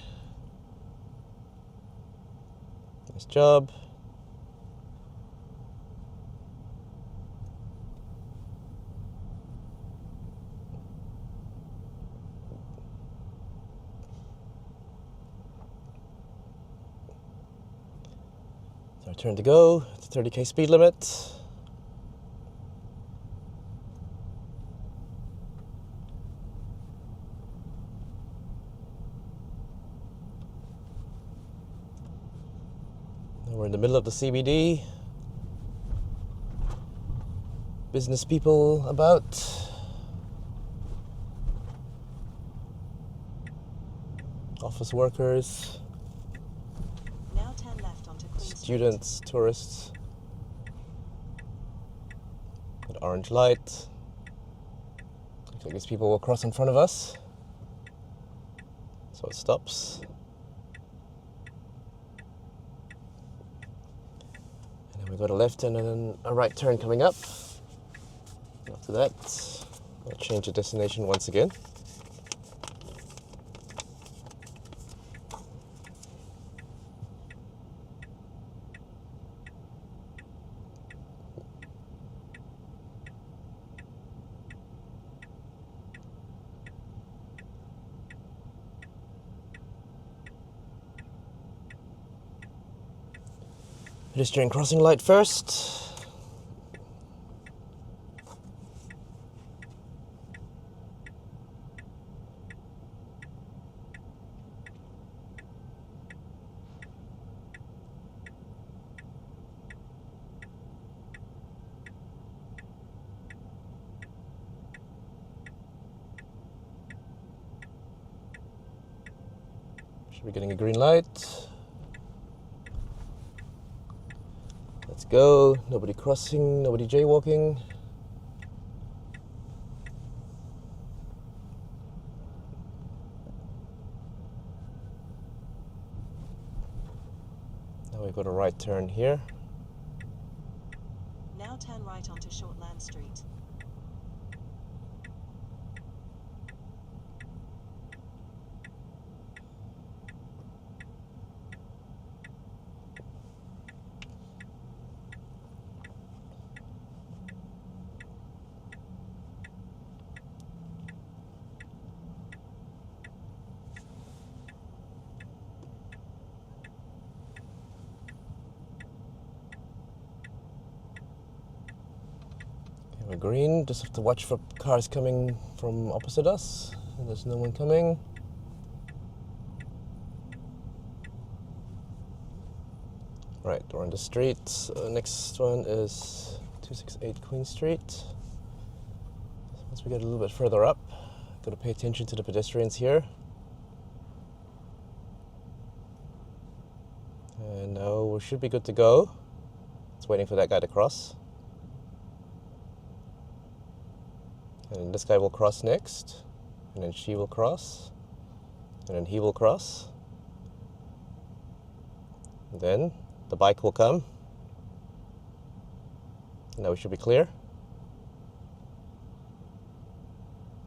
Nice job. It's our turn to go. It's a 30k speed limit. Now we're in the middle of the CBD. Business people about. Office workers. Now turn left onto Queen Street. Students, tourists. An orange light. Looks like these people will cross in front of us. So it stops. And then we go to left and then a right turn coming up. After that, I'll change the destination once again. Pedestrian crossing light first. Should be getting a green light. Let's go. Nobody crossing, nobody jaywalking. Now we got a right turn here. Now turn right onto Shortland Street. We're green, just have to watch for cars coming from opposite us. And there's no one coming. Right, we're on the street. Next one is 268 Queen Street. So once we get a little bit further up, got to pay attention to the pedestrians here. And now we should be good to go. It's waiting for that guy to cross. And then this guy will cross next. And then she will cross. And then he will cross. And then the bike will come. Now we should be clear.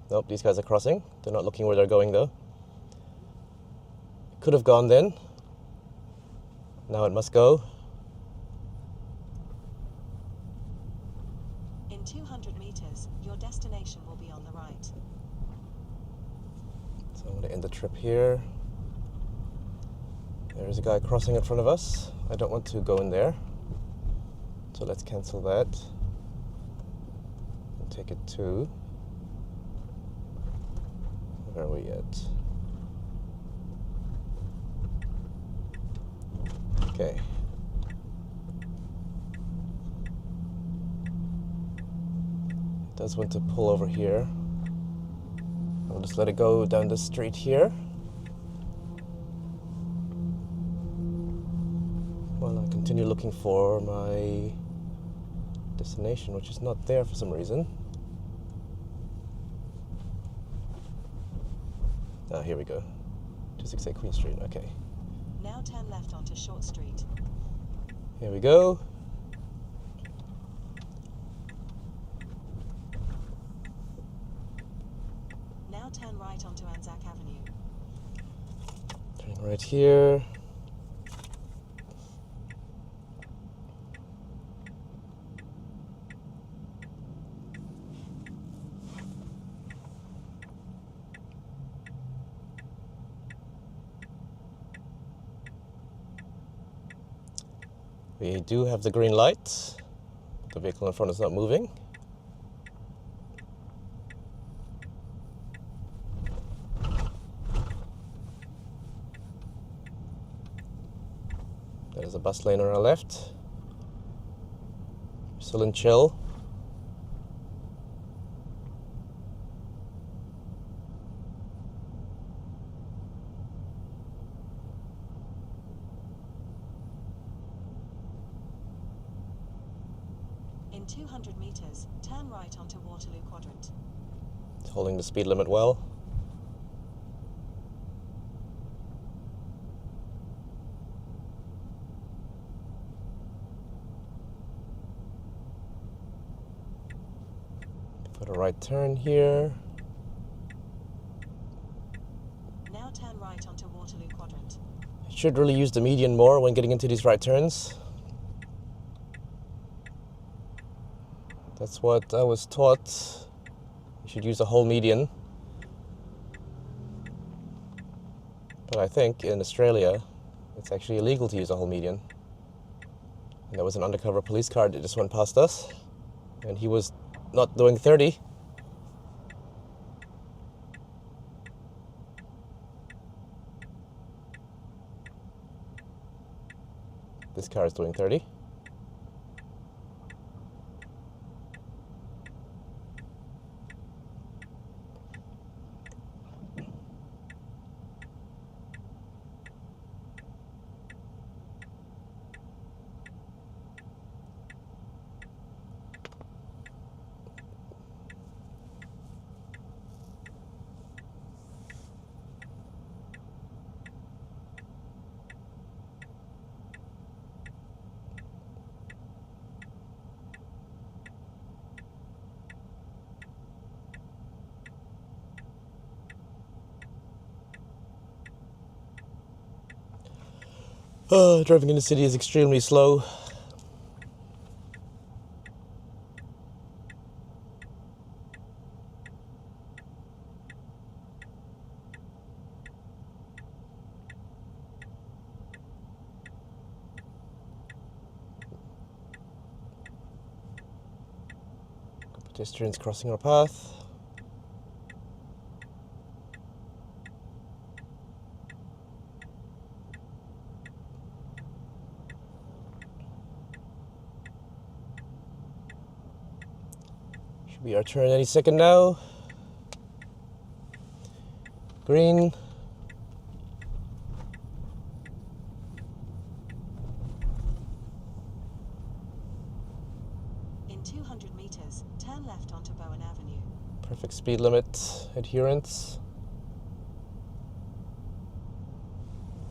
Nope, these guys are crossing. They're not looking where they're going though. Could have gone then. Now it must go. In 200 meters, your destination will be on the right. So I'm going to end the trip here. There's a guy crossing in front of us. I don't want to go in there. So let's cancel that. And take it to... Where are we at? Okay. It does want to pull over here. I'll just let it go down the street here. While I continue looking for my destination, which is not there for some reason. Ah, here we go. 268 Queen Street, okay. Now turn left onto Short Street. Here we go. Now turn right onto Anzac Avenue. Turning right here. We do have the green light. The vehicle in front is not moving. There's a bus lane on our left. We're still in chill. In 200 meters, turn right onto Waterloo Quadrant. It's holding the speed limit well. Put a right turn here. Now turn right onto Waterloo Quadrant. I should really use the median more when getting into these right turns. That's what I was taught. You should use the whole median. But I think in Australia, it's actually illegal to use a whole median. And there was an undercover police car that just went past us. And he was not doing 30. This car is doing 30. Driving in the city is extremely slow. Pedestrians crossing our path. Should be our turn any second now. Green. In 200 meters, turn left onto Bowen Avenue. Perfect speed limit adherence.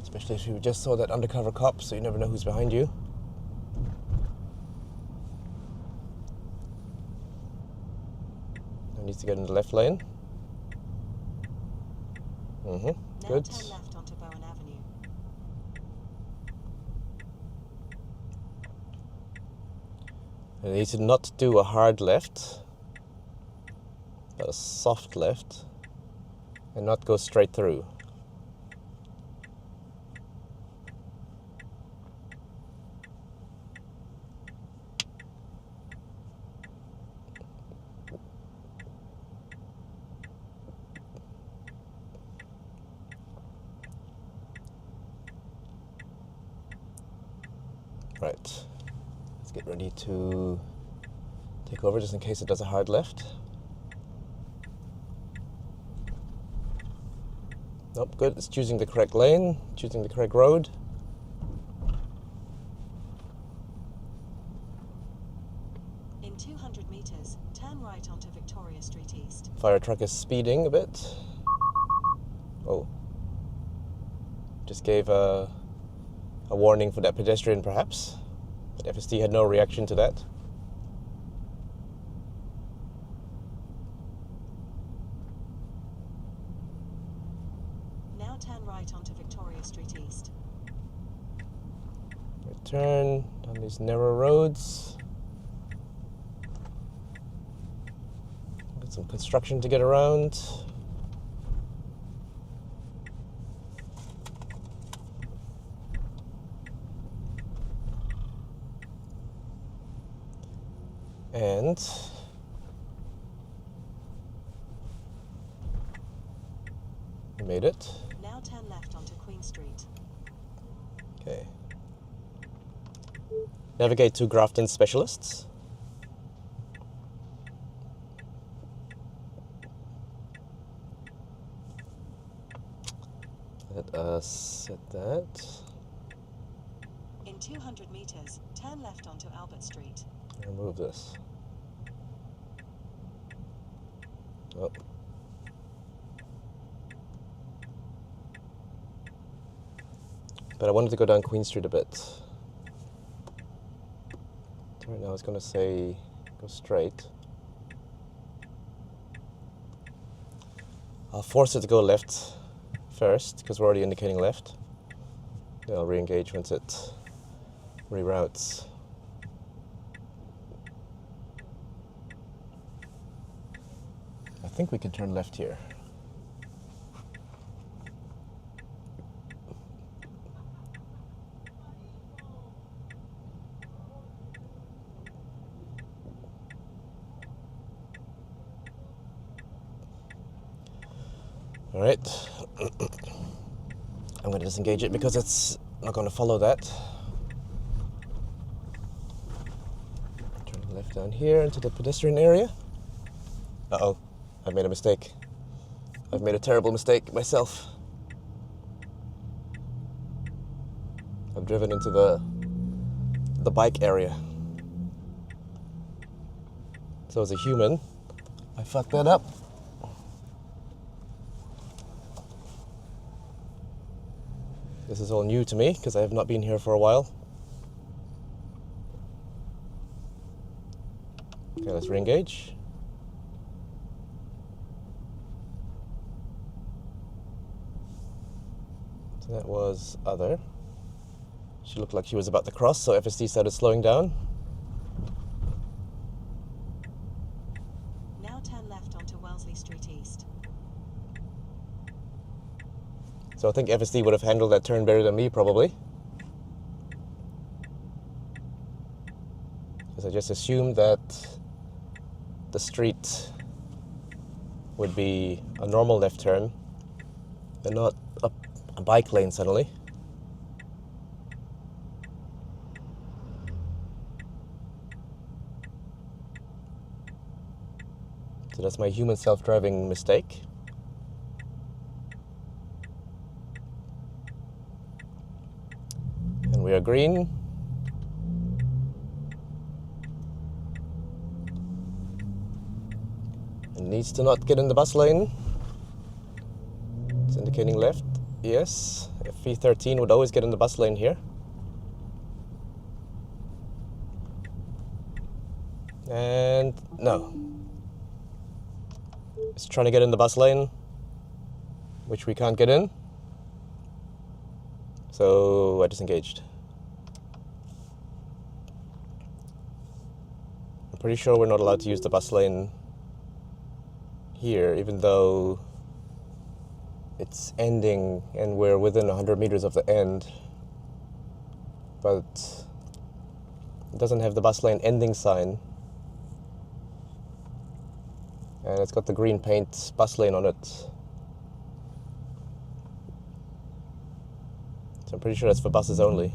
Especially if you just saw that undercover cop, so you never know who's behind you. Now needs to get in the left lane. Now Good. turn left onto Bowen Avenue. And it needs to not do a hard left, but a soft left, and not go straight through. Right, let's get ready to take over just in case it does a hard left. Nope, good, it's choosing the correct lane, choosing the correct road. In 200 meters, turn right onto Victoria Street East. Fire truck is speeding a bit. Oh, just gave a warning for that pedestrian perhaps, but FSD had no reaction to that. Now turn right onto Victoria Street East. Return down these narrow roads. Got some construction to get around. And we made it. Now turn left onto Queen Street. Okay. Navigate to Grafton Specialists. Let us set that. In 200 meters, turn left onto Albert Street. Remove this. Oh. But I wanted to go down Queen Street a bit. So right now I was going to say go straight. I'll force it to go left first because we're already indicating left. Then I'll re-engage once it reroutes. I think we can turn left here. All right. I'm going to disengage it because it's not going to follow that. Turn left down here into the pedestrian area. Uh-oh. I've made a mistake. I've made a terrible mistake myself. I've driven into the bike area. So as a human, I fucked that up. This is all new to me because I have not been here for a while. Okay, let's re-engage. So that was other. She looked like she was about to cross, so FSD started slowing down. Now turn left onto Wellesley Street East. So I think FSD would have handled that turn better than me, probably. Because I just assumed that the street would be a normal left turn and not a bike lane suddenly. So that's my human self-driving mistake. And we are green. And needs to not get in the bus lane. It's indicating left. Yes, FV13 would always get in the bus lane here. And no. It's trying to get in the bus lane, which we can't get in. So I disengaged. I'm pretty sure we're not allowed to use the bus lane here, even though it's ending and we're within 100 meters of the end. But it doesn't have the bus lane ending sign. And it's got the green paint bus lane on it. So I'm pretty sure that's for buses only.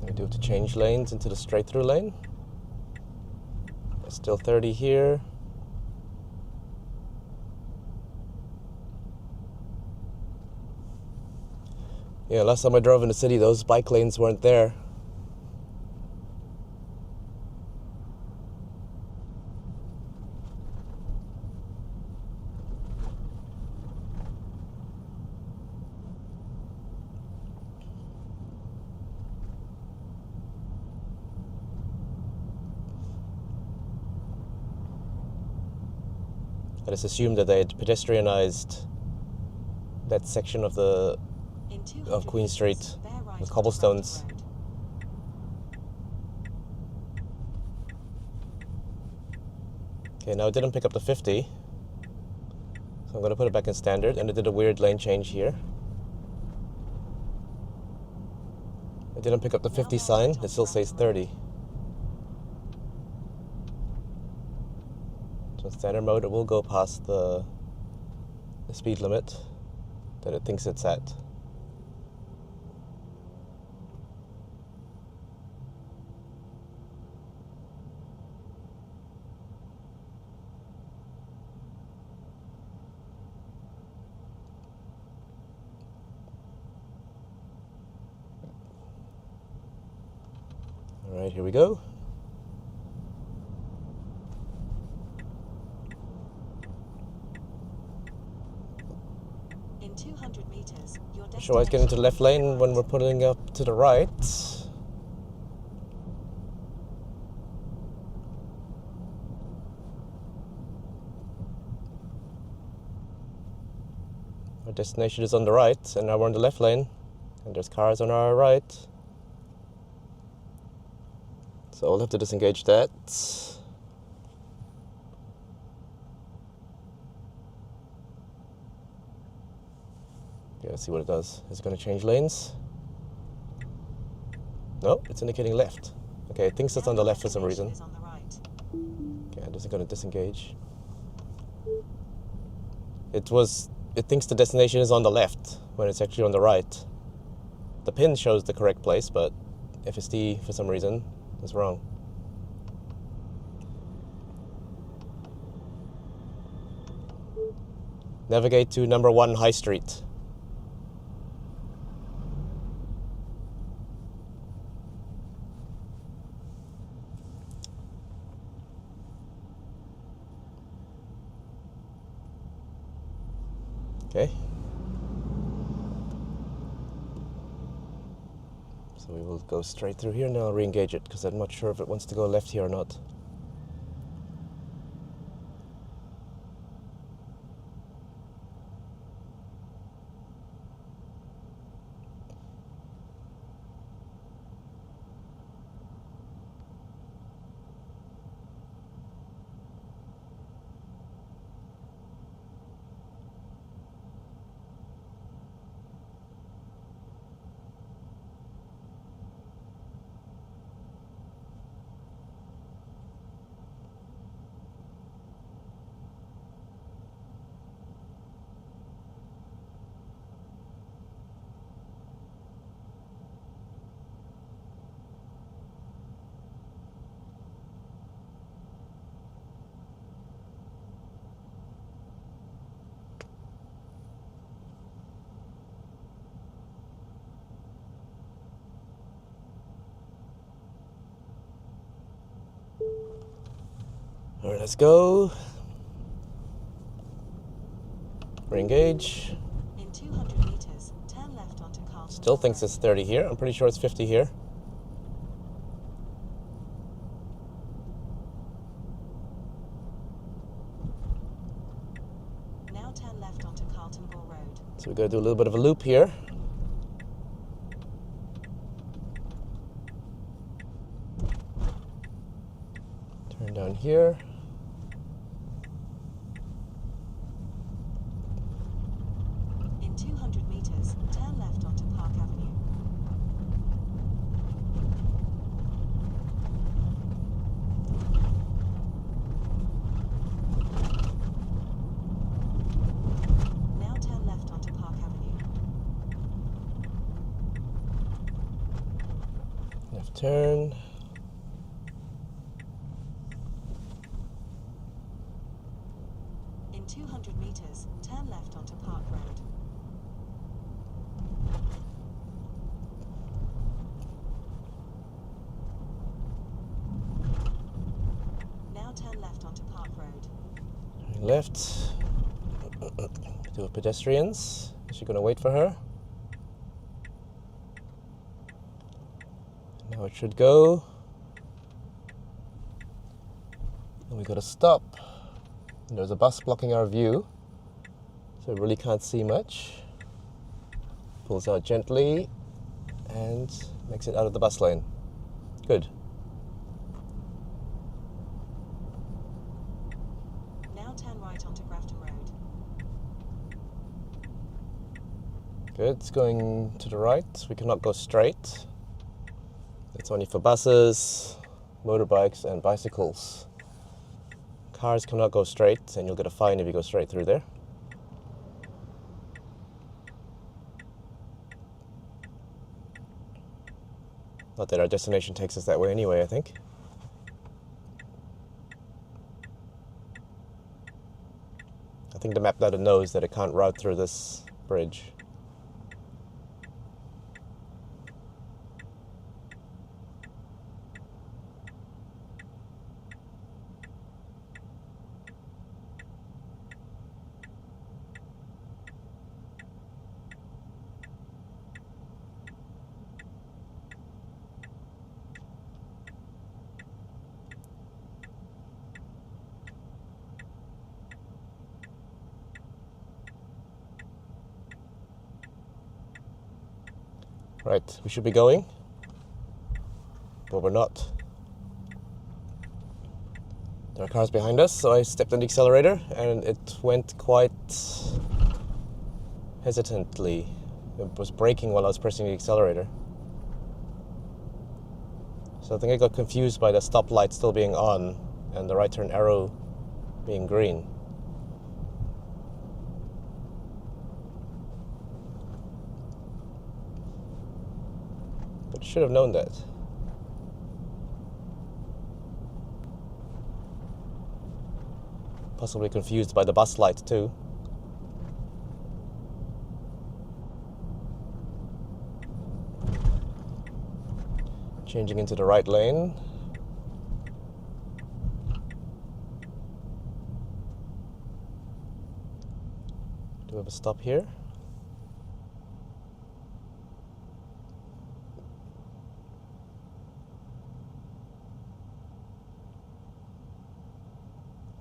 I do have to change lanes into the straight through lane. There's still 30 here. Yeah, last time I drove in the city, those bike lanes weren't there. I just assumed that they had pedestrianized that section of Queen Street with cobblestones. Okay, now it didn't pick up the 50, so I'm going to put it back in standard, and it did a weird lane change here. It didn't pick up the 50 sign, it still says 30. So in standard mode, it will go past the speed limit that it thinks it's at. All right, here we go. In 200 meters, your Should I get into the left lane when we're pulling up to the right? Our destination is on the right, and now we're in the left lane, and there's cars on our right. So I'll have to disengage that. Yeah, let's see what it does. Is it going to change lanes? No, it's indicating left. Okay, it thinks it's on the left for some reason. Okay, I'm just going to disengage. It thinks the destination is on the left when it's actually on the right. The pin shows the correct place, but FSD for some reason is wrong. Navigate to number 1 High Street. Okay. So we will go straight through here and I'll re-engage it because I'm not sure if it wants to go left here or not. All right, let's go. Re-engage. In 200 meters, turn left onto Carlton. Still thinks it's 30 here. I'm pretty sure it's 50 here. Now turn left onto Carlton Ball Road. So we're going to do a little bit of a loop here. Turn down here. In 200 meters, turn left onto Park Avenue. Now turn left onto Park Avenue. Left turn. In 200 meters, turn left onto Park Road. Now turn left onto Park Road. Turn left. Do a pedestrians. Is she going to wait for her? Now it should go. And we got to stop. And there's a bus blocking our view, so we really can't see much. Pulls out gently and makes it out of the bus lane. Good. Now turn right onto Grafton Road. Good. It's going to the right. We cannot go straight. It's only for buses, motorbikes, and bicycles. Cars cannot go straight, and you'll get a fine if you go straight through there. Not that our destination takes us that way anyway, I think. I think the map data knows that it can't route through this bridge. Right, we should be going, but we're not. There are cars behind us, so I stepped on the accelerator and it went quite hesitantly. It was braking while I was pressing the accelerator. So I think I got confused by the stoplight still being on and the right turn arrow being green. But should have known that. Possibly confused by the bus light too. Changing into the right lane. Do we have a stop here?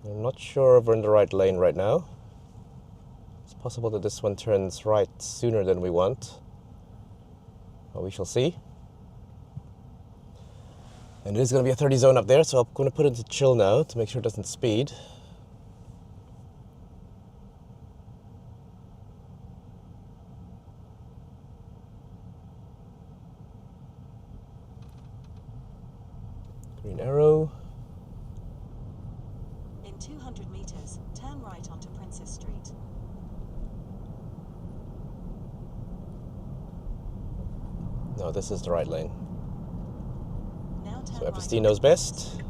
I'm not sure if we're in the right lane right now. It's possible that this one turns right sooner than we want. But we shall see. And it is going to be a 30 zone up there, so I'm going to put it to chill now to make sure it doesn't speed. Green arrow. In 200 meters, turn right onto Princess Street. No, this is the right lane. Now turn So right FSD onto knows Princess best. Street.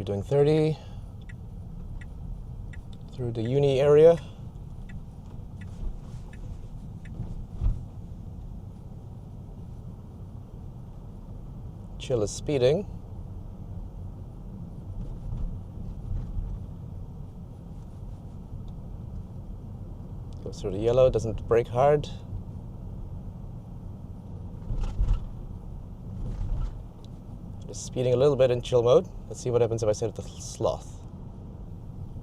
be doing 30 through the uni area. Chill is speeding. Goes through the yellow, doesn't brake hard. Just speeding a little bit in chill mode. Let's see what happens if I set it to sloth.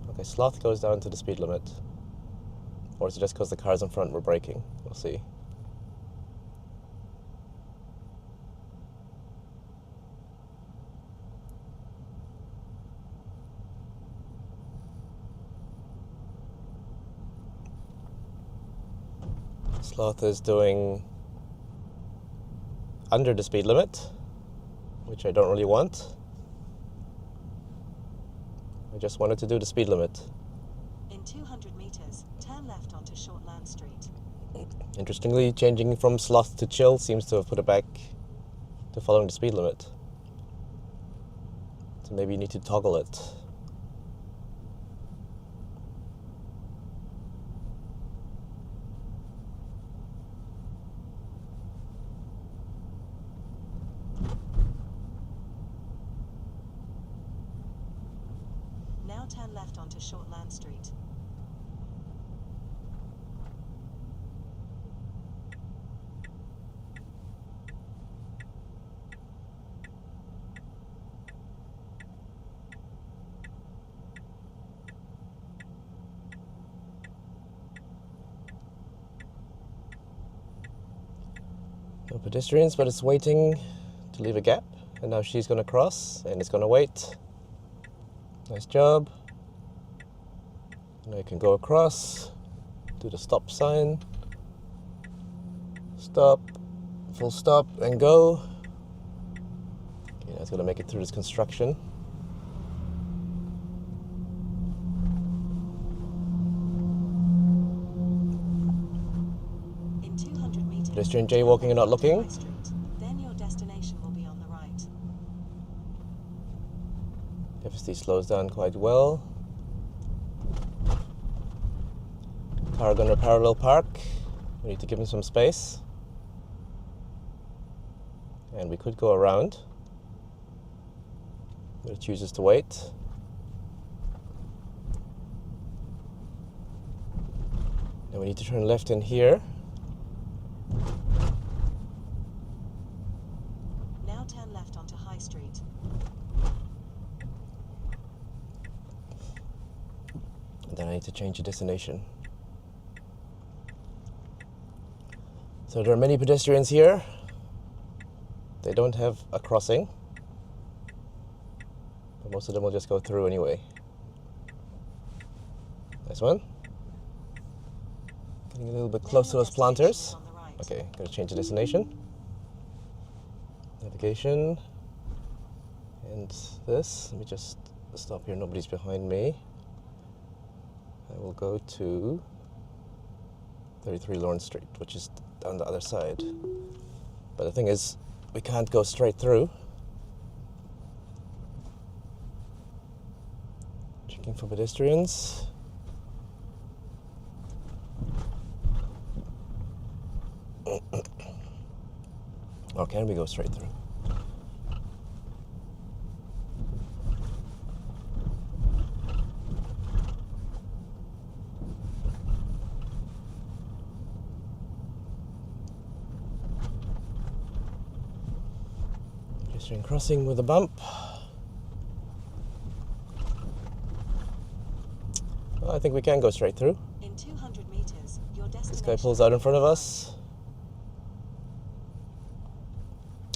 Okay, sloth goes down to the speed limit. Or is it just because the cars in front were braking? We'll see. Sloth is doing under the speed limit, which I don't really want. I just wanted to do the speed limit. In 200 meters, turn left onto Shortland Street. Interestingly, changing from sloth to chill seems to have put it back to following the speed limit. So maybe you need to toggle it. Now turn left onto Shortland Street. No pedestrians, but it's waiting to leave a gap. And now she's going to cross, and it's going to wait. Nice job. Now you can go across, do the stop sign, stop, full stop, and go. Okay, now it's going to make it through this construction. In 200 meters, Pedestrian jaywalking and not looking. High Street. Then your destination will be on the right. FSD slows down quite well. Car gonna parallel park. We need to give him some space. And we could go around, but it chooses to wait. Now we need to turn left in here. Now turn left onto High Street. And then I need to change the destination. So there are many pedestrians here. They don't have a crossing, but most of them will just go through anyway. Nice one. Getting a little bit close to those planters. On the right. Okay, gotta change the destination. Navigation. And this. Let me just stop here, nobody's behind me. I will go to 33 Lawrence Street, which is down the other side. But the thing is, we can't go straight through. Checking for pedestrians. Or can we go straight through? Pedestrian crossing with a bump. Well, I think we can go straight through. In 200 meters, your destination. This guy pulls out in front of us.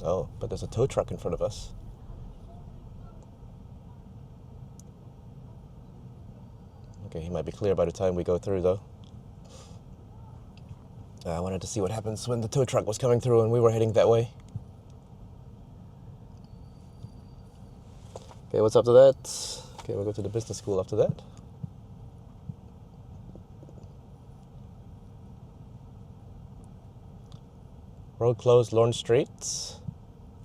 Oh, but there's a tow truck in front of us. Okay, he might be clear by the time we go through, though. I wanted to see what happens when the tow truck was coming through and we were heading that way. Okay, what's after that? Okay, we'll go to the business school after that. Road closed, Lawrence Street.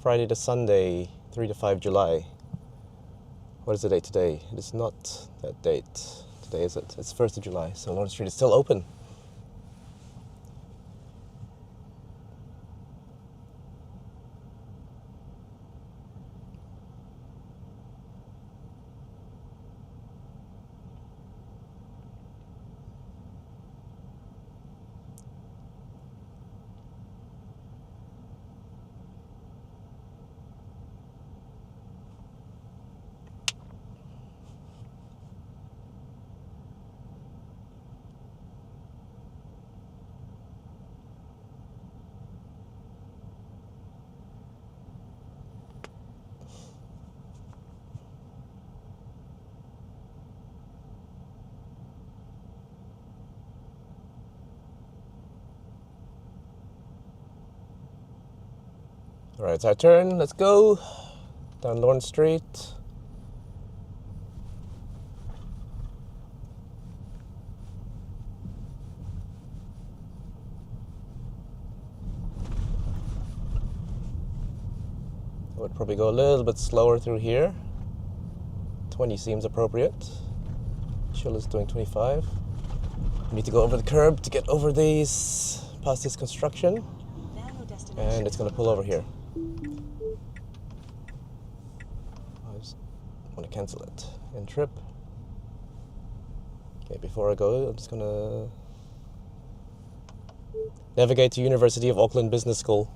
Friday to Sunday, 3 to 5 July. What is the date today? It is not that date. Today is it? It's 1st of July, so Lawrence Street is still open. Alright, it's our turn. Let's go down Lawrence Street. I would probably go a little bit slower through here. 20 seems appropriate. Chill is doing 25. We need to go over the curb to get over these, past this construction. And it's going to pull over here. I just want to cancel it. End trip. Okay, before I go, I'm just going to navigate to University of Auckland Business School.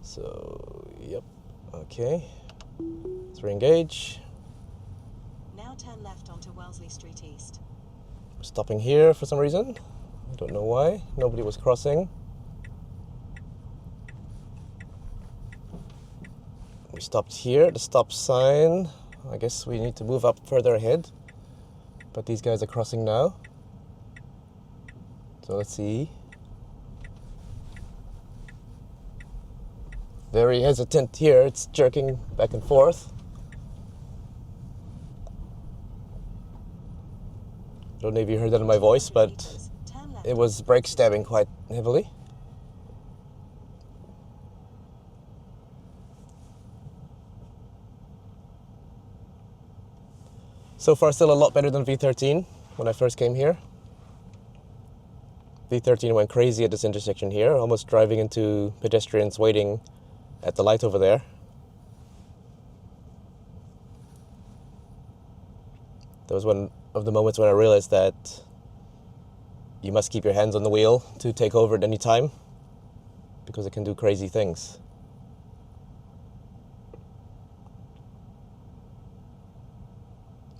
So, yep, okay. Let's re-engage. Now turn left onto Wellesley Street East. We're stopping here for some reason. I don't know why. Nobody was crossing. We stopped here at the stop sign. I guess we need to move up further ahead. But these guys are crossing now. So let's see. Very hesitant here. It's jerking back and forth. I don't know if you heard that in my voice, but it was brake stabbing quite heavily. So far, still a lot better than V13 when I first came here. V13 went crazy at this intersection here, almost driving into pedestrians waiting at the light over there. That was one of the moments when I realized that you must keep your hands on the wheel to take over at any time, because it can do crazy things.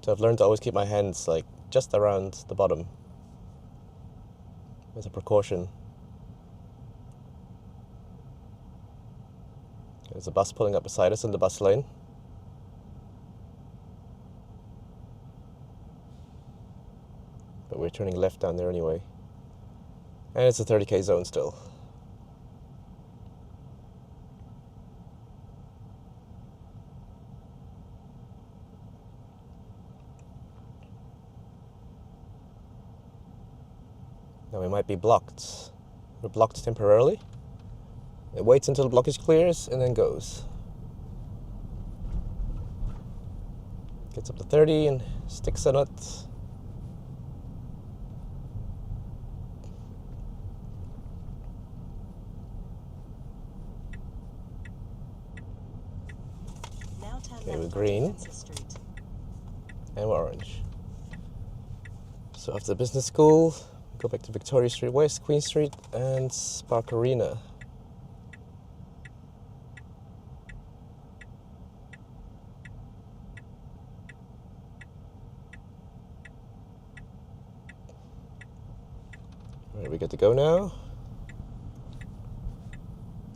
So I've learned to always keep my hands like just around the bottom as a precaution. There's a bus pulling up beside us in the bus lane. But we're turning left down there anyway. And it's a 30k zone still. Now we might be blocked. We're blocked temporarily. It waits until the blockage clears and then goes. Gets up to 30 and sticks on it. Okay, we're green. And we're orange. So after the business school, go back to Victoria Street West, Queen Street, and Spark Arena. Alright, we good to go now.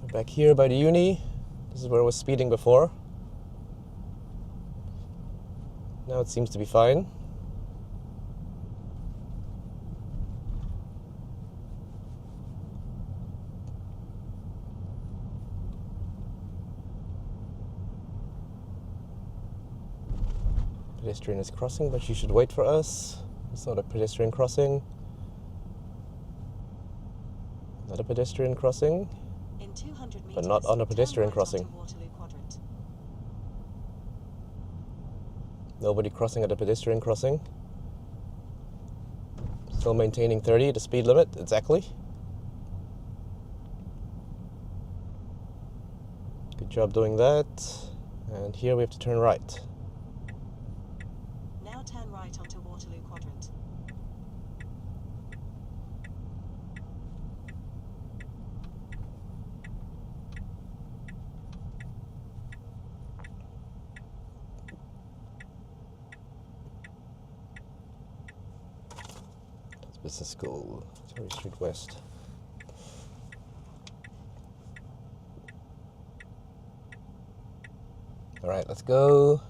We're back here by the uni. This is where I was speeding before. Now it seems to be fine. Pedestrian is crossing, but she should wait for us. It's not a pedestrian crossing. Not a pedestrian crossing. In In 200 meters, but not on a pedestrian turn right crossing. onto Waterloo Quadrant. Nobody crossing at a pedestrian crossing. Still maintaining 30, the speed limit, exactly. Good job doing that. And here we have to turn right. Now turn right onto Waterloo Quadrant. That's Business School, Victoria Street West. All right, let's go.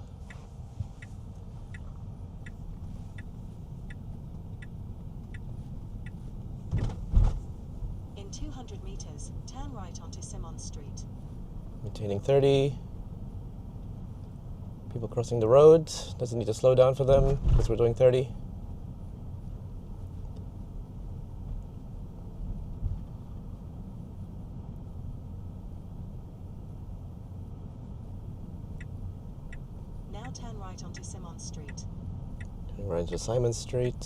In 200 meters, turn right onto Simmons Street. Maintaining 30. People crossing the road. Doesn't need to slow down for them because we're doing 30. Now turn right onto Simmons Street. Turning right into Simon Street.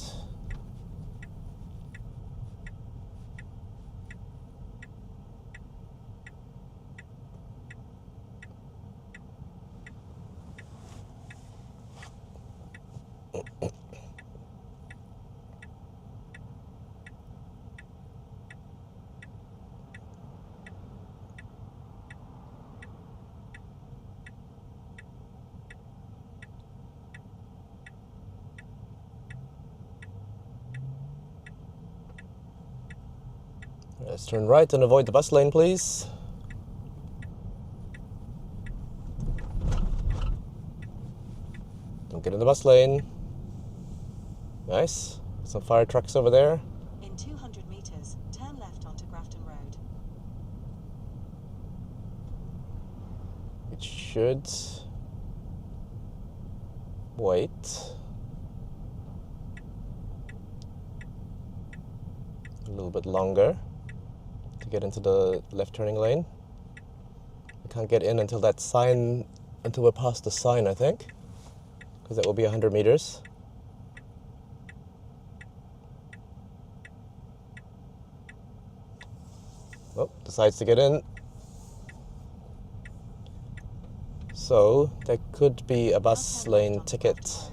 Let's turn right and avoid the bus lane, please. Don't get in the bus lane. Nice. Some fire trucks over there. In 200 meters, turn left onto Grafton Road. It should wait. A little bit longer to get into the left turning lane. We can't get in until that sign, until we're past the sign, I think, because that will be 100 meters. Oh, decides to get in. So there could be a bus Now turn lane left onto ticket. Grafton Road.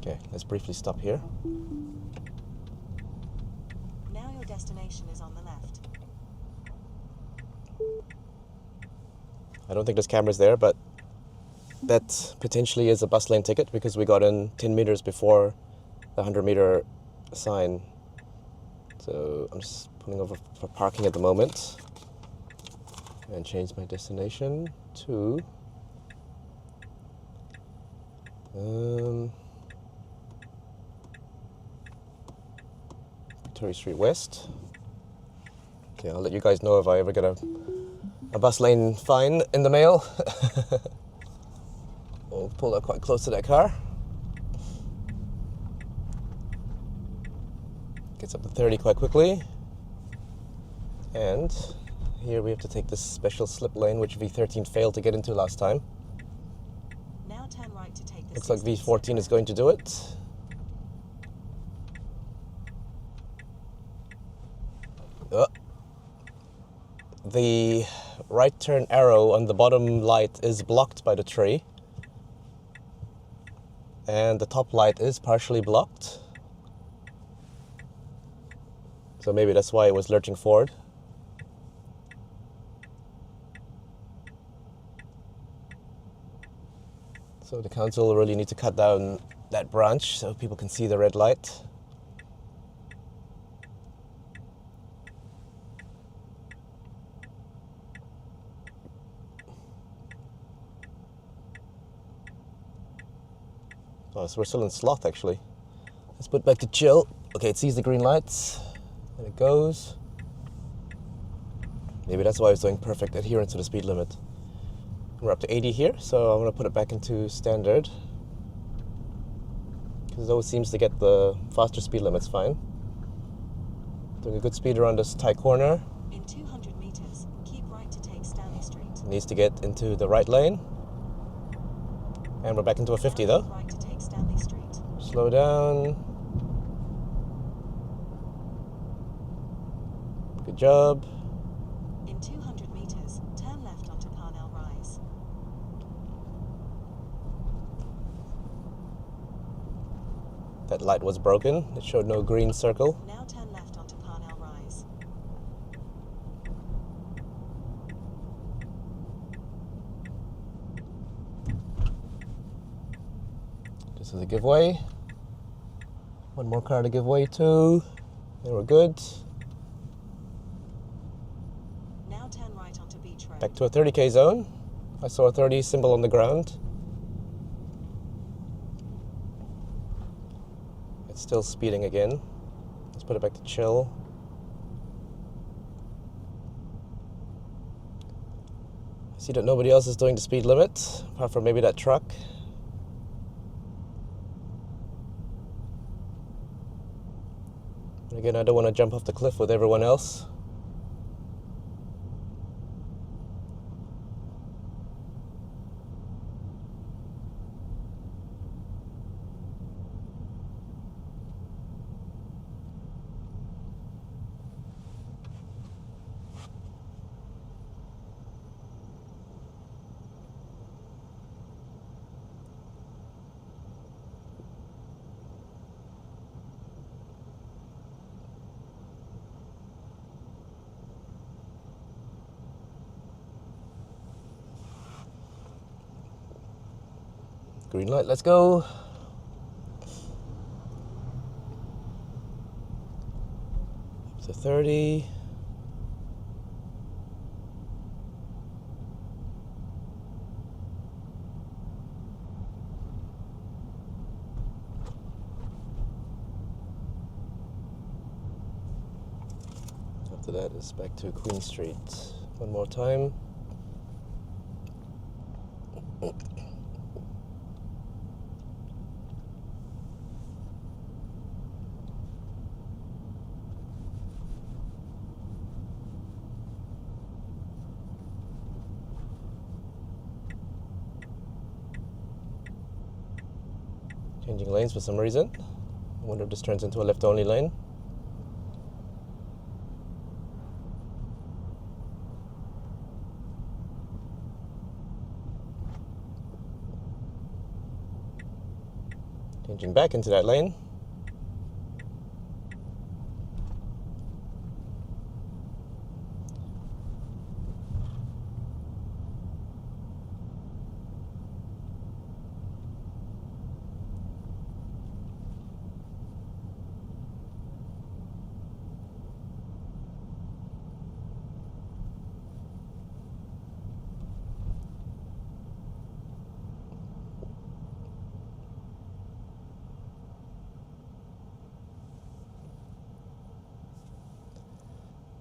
Okay, let's briefly stop here. Now your destination is on the left. I don't think there's cameras there, but that potentially is a bus lane ticket because we got in 10 meters before the 100-meter sign. So I'm just pulling over for parking at the moment and change my destination to Victoria Street West. Okay, I'll let you guys know if I ever get a bus lane fine in the mail. We'll pull up quite close to that car. Gets up to 30 quite quickly. And here we have to take this special slip lane, which V13 failed to get into last time. Now turn right to take the Looks like 16th V14 is slip going to do it. The right turn arrow on the bottom light is blocked by the tree. And the top light is partially blocked. So maybe that's why it was lurching forward. So the council really need to cut down that branch so people can see the red light. Oh, so we're still in Sloth actually. Let's put back to chill. Okay, it sees the green lights and it goes. Maybe that's why it's doing perfect adherence to the speed limit. We're up to 80 here, so I'm going to put it back into standard. Zoe seems to get the faster speed limits fine. Doing a good speed around this tight corner. In 200 meters, keep right to take Stanley Street. Needs to get into the right lane. And we're back into a 50 though. Keep right to take Stanley Street. Slow down. Good job. In 200 meters, turn left onto Parnell Rise. That light was broken. It showed no green circle. Now turn left onto Parnell Rise. This is a giveaway. One more car to give way to. And we're good. Now turn right onto Beach Road. Back to a 30k zone. I saw a 30 symbol on the ground. It's still speeding again. Let's put it back to chill. I see that nobody else is doing the speed limit, apart from maybe that truck. And again, I don't want to jump off the cliff with everyone else. Green light, let's go. To 30. After that is back to Queen Street. One more time. Changing lanes for some reason. I wonder if this turns into a left-only lane. Changing back into that lane.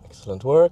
Excellent work.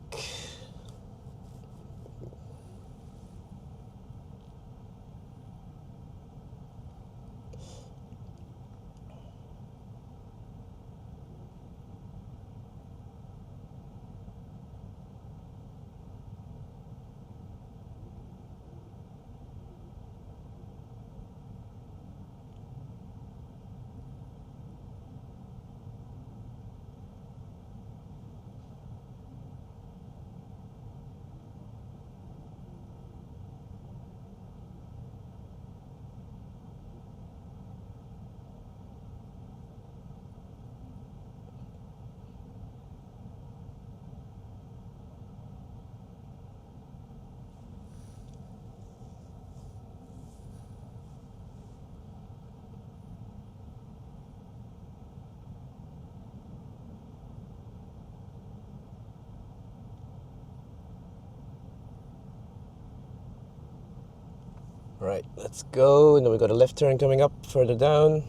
Right, let's go. And then we've got a left turn coming up further down.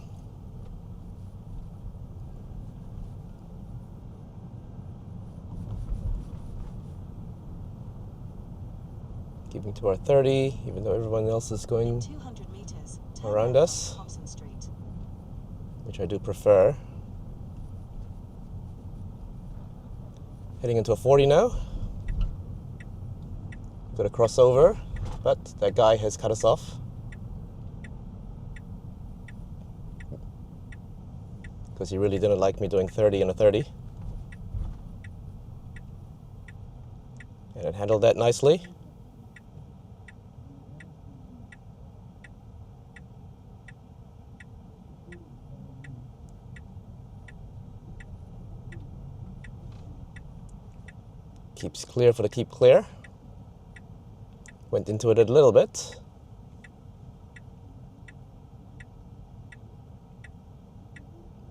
Keeping to our 30, even though everyone else is going 200 meters, around us. Thompson Street. We're which I do prefer. Heading into a 40 now. Got a crossover, but that guy has cut us off. Because he really didn't like me doing 30 and a 30. And it handled that nicely. Keeps clear for the keep clear. Went into it a little bit.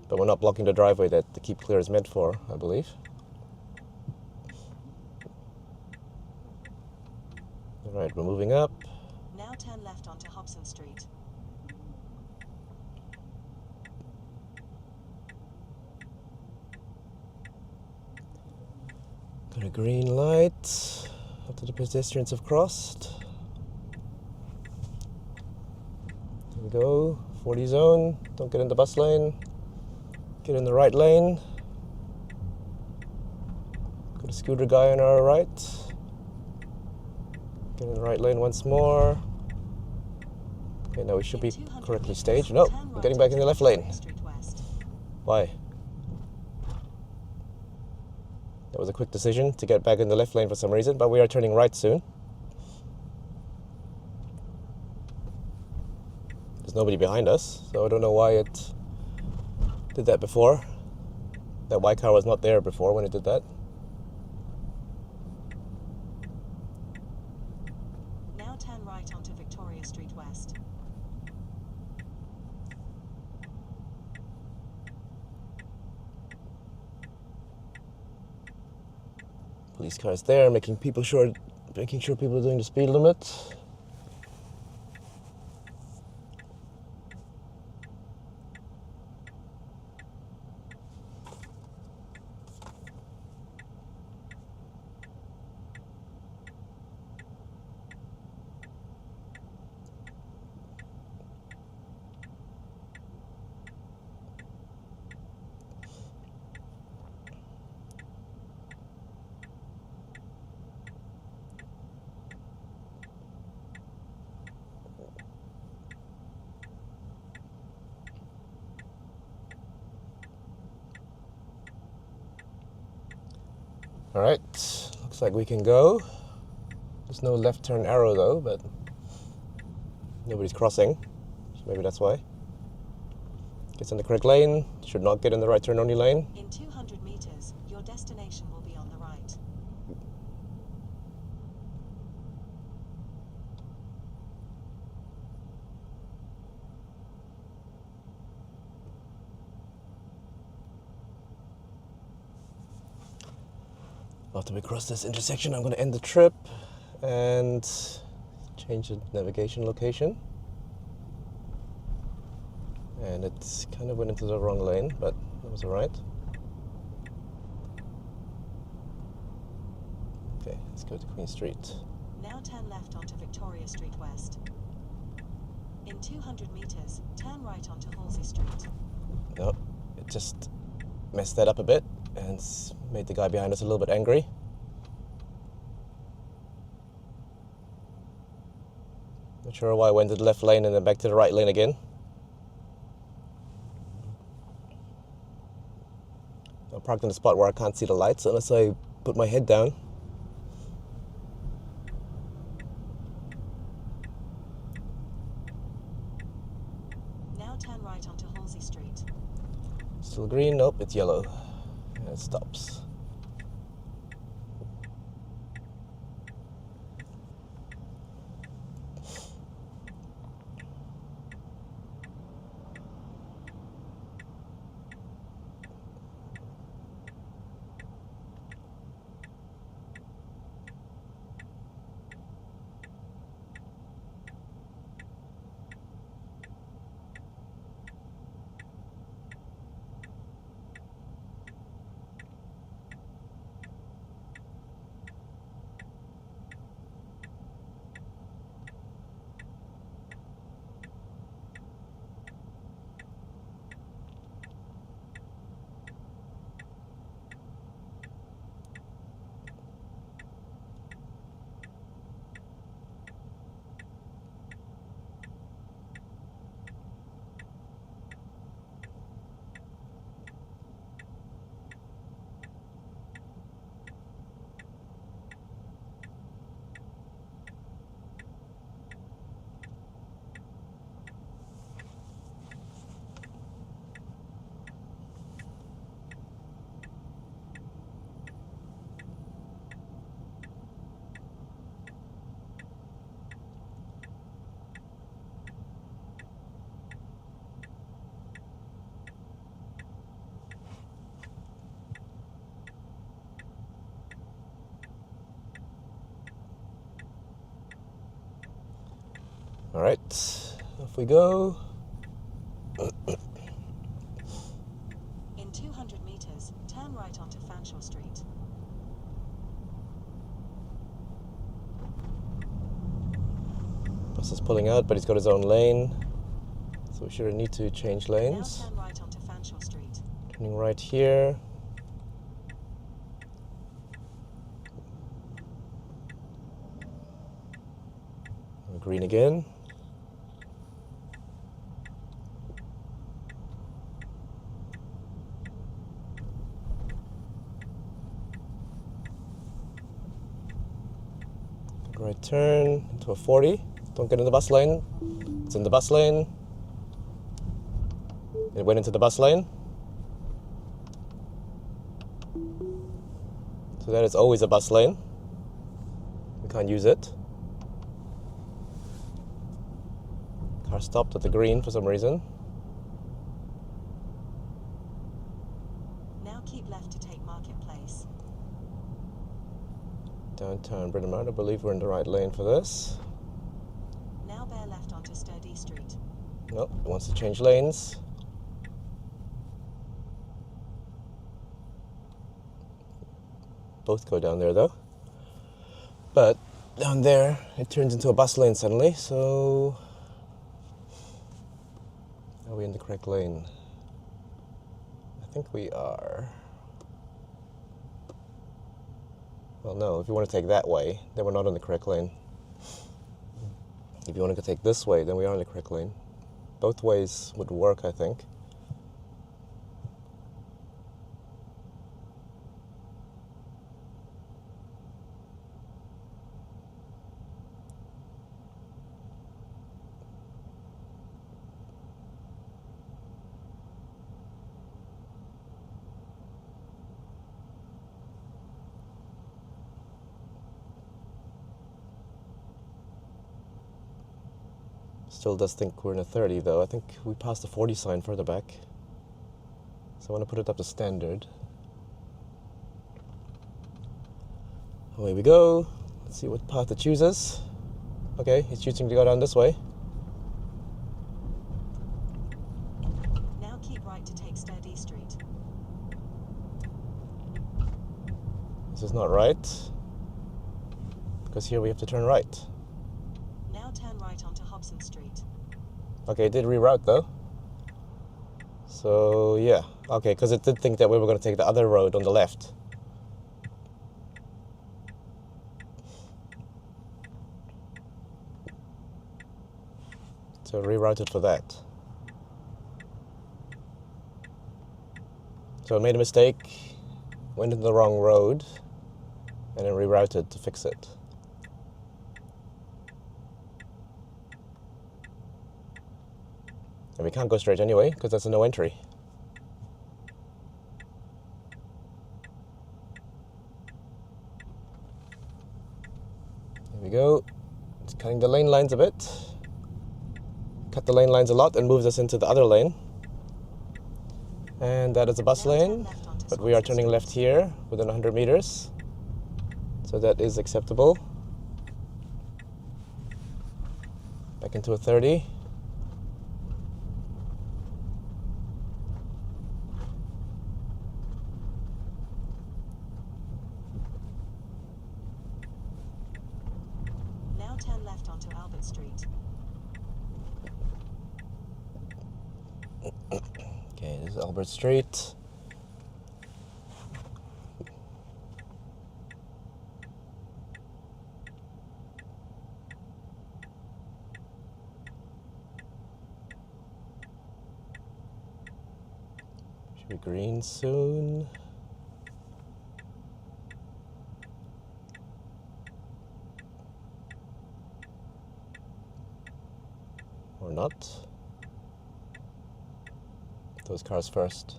But we're not blocking the driveway that the keep clear is meant for, I believe. Alright, we're moving up. Now turn left onto Hobson Street. Got a green light after the pedestrians have crossed. Here we go, 40 zone, don't get in the bus lane. Get in the right lane. Got a scooter guy on our right. Get in the right lane once more. Okay, now we should be correctly staged. No, I'm getting back in the left lane. Why? That was a quick decision to get back in the left lane for some reason, but we are turning right soon. There's nobody behind us, so I don't know why it did that before. That white car was not there before when it did that. Now turn right onto Victoria Street West. Police cars there, making sure people are doing the speed limit. Alright, looks like we can go. There's no left turn arrow though, but nobody's crossing, so maybe that's why. Gets in the correct lane, should not get in the right turn only lane. In 200 meters, your destination will be on the right. After we cross this intersection, I'm going to end the trip and change the navigation location. And it kind of went into the wrong lane, but that was alright. Okay, let's go to Queen Street. Now turn left onto Victoria Street West. In 200 meters, turn right onto Halsey Street. No, it just messed that up a bit and made the guy behind us a little bit angry. Not sure why I went to the left lane and then back to the right lane again. I'm parked in a spot where I can't see the lights unless I put my head down. Now turn right onto Halsey Street. Still green? Nope, it's yellow. And it stops. Alright, off we go. In 200 meters, turn right onto Fanshawe Street. Bus is pulling out, but he's got his own lane. So we shouldn't need to change lanes. Now turn right onto Fanshawe Street. Turning right here. Green again. Right turn into a 40. Don't get in the bus lane. It's in the bus lane. It went into the bus lane. So that is always a bus lane. We can't use it. Car stopped at the green for some reason. Now keep left to take Marketplace. Downtown Britomart, I believe we're in the right lane for this. Now bear left onto Sturdee Street. Nope, it wants to change lanes. Both go down there though. But down there, it turns into a bus lane suddenly, so... Are we in the correct lane? I think we are. Well, no, if you want to take that way, then we're not in the correct lane. If you want to take this way, then we are in the correct lane. Both ways would work, I think. Still does think we're in a 30 though. I think we passed the 40 sign further back. So I want to put it up to standard. Away we go. Let's see what path it chooses. Okay, he's choosing to go down this way. Now keep right to take Sturdee Street. This is not right. Because here we have to turn right. Now turn right onto Hobson Street. Okay, it did reroute though. So yeah, okay, because it did think that we were going to take the other road on the left. So rerouted for that. So I made a mistake, went into the wrong road, and then rerouted to fix it. And we can't go straight anyway, because that's a no entry. Here we go. It's cutting the lane lines a bit. Cut the lane lines a lot and moves us into the other lane. And that is a bus lane, but we are turning left here within 100 meters. So that is acceptable. Back into a 30. Turn left onto Albert Street. Okay, this is Albert Street. Should be green soon. Or not. Those cars first.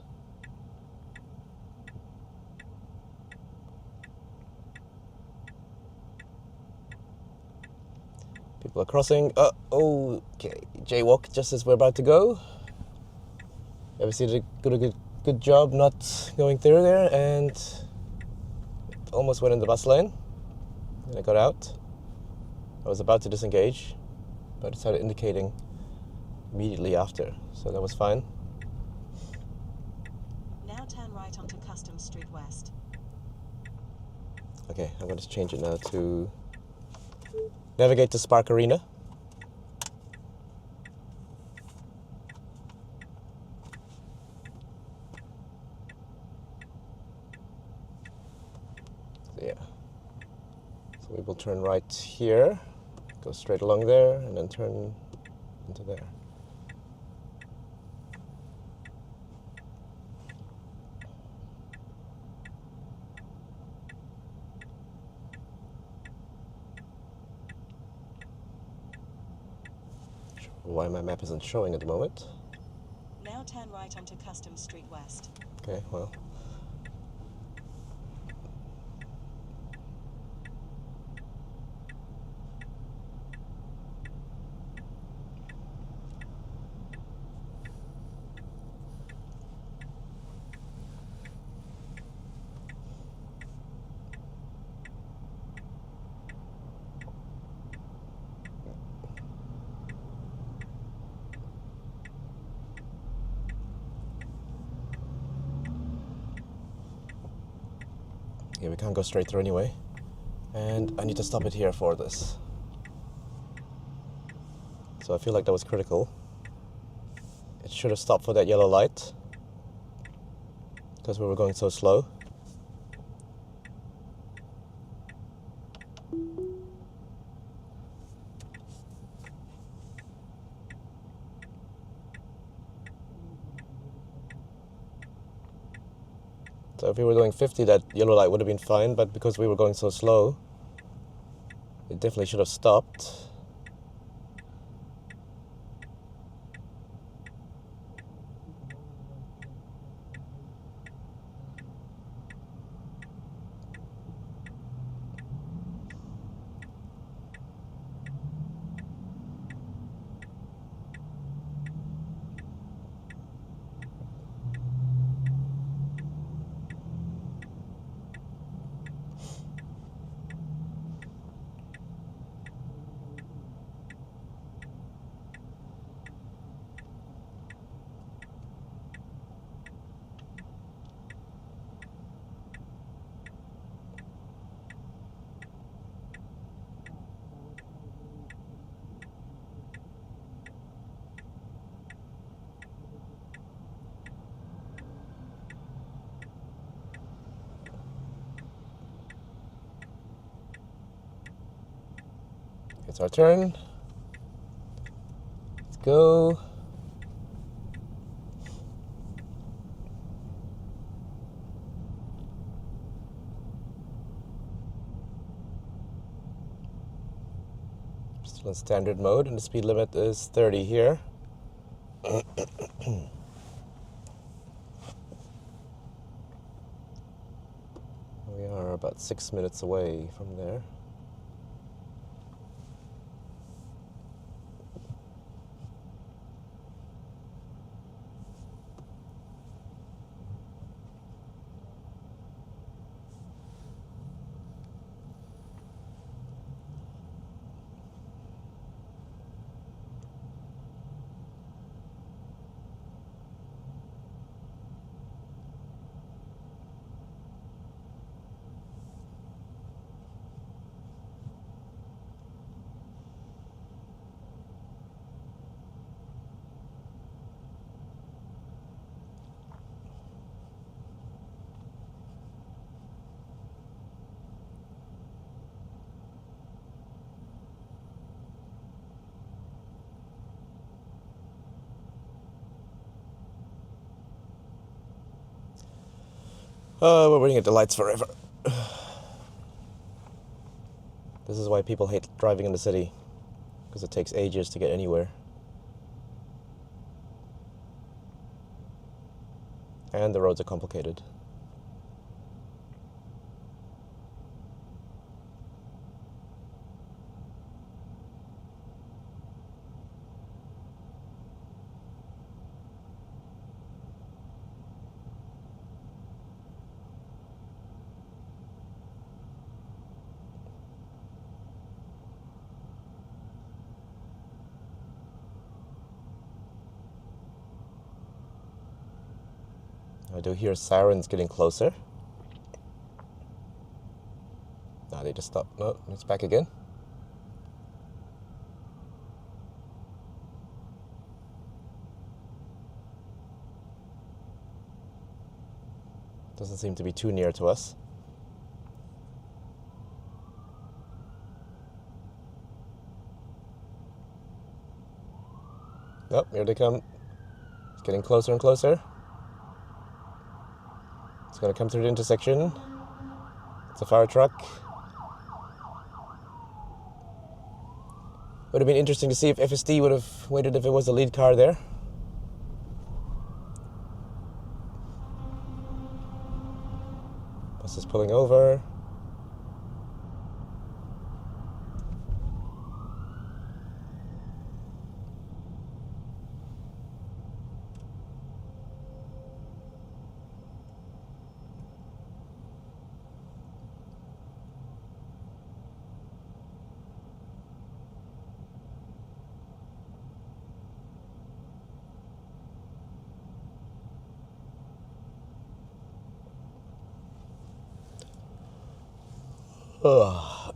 People are crossing. Okay. Jaywalk just as we're about to go. Obviously did a good job not going through there, and almost went in the bus lane. And I got out. I was about to disengage, but it started indicating immediately after, so that was fine. Now turn right onto Customs Street West. Okay, I'm going to change it now to navigate to Spark Arena. Yeah. So we will turn right here, go straight along there, and then turn into there. Not sure why my map isn't showing at the moment. Now turn right onto Customs Street West. Okay, well. Yeah, we can't go straight through anyway. And I need to stop it here for this. So I feel like that was critical. It should have stopped for that yellow light, because we were going so slow. So if we were going 50, that yellow light would have been fine, but because we were going so slow, it definitely should have stopped. It's our turn. Let's go. Still in standard mode, and the speed limit is 30 here. We are about 6 minutes away from there. We're waiting at the lights forever. This is why people hate driving in the city, because it takes ages to get anywhere. And the roads are complicated. I do hear sirens getting closer. Nah, they just stopped. No, it's back again. Doesn't seem to be too near to us. Oh, here they come. It's getting closer and closer. It's going to come through the intersection. It's a fire truck. Would have been interesting to see if FSD would have waited if it was the lead car there. Bus is pulling over. Ugh.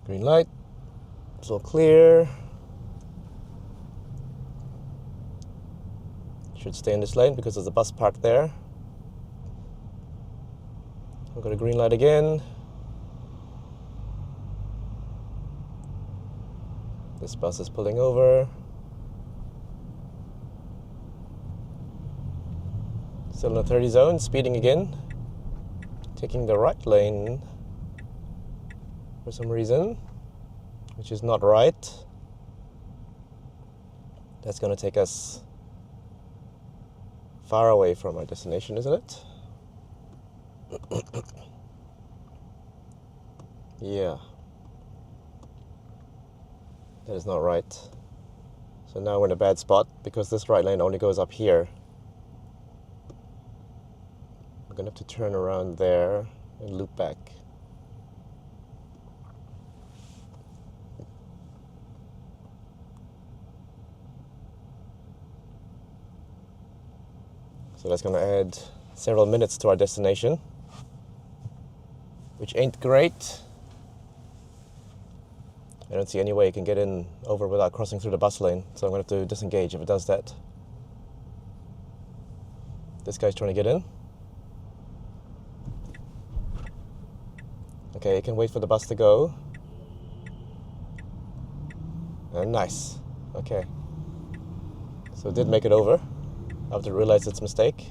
Green light. It's all clear. Should stay in this lane because there's a bus parked there. We've got a green light again. This bus is pulling over. Still in the 30 zone, speeding again. Taking the right lane for some reason, which is not right. That's going to take us far away from our destination, isn't it? Yeah. That is not right. So now we're in a bad spot because this right lane only goes up here. We're going to have to turn around there and loop back. So that's going to add several minutes to our destination, which ain't great. I don't see any way you can get in over without crossing through the bus lane, so I'm going to have to disengage if it does that. This guy's trying to get in. Okay, you can wait for the bus to go. And nice. Okay. So it did make it over after it realized its mistake.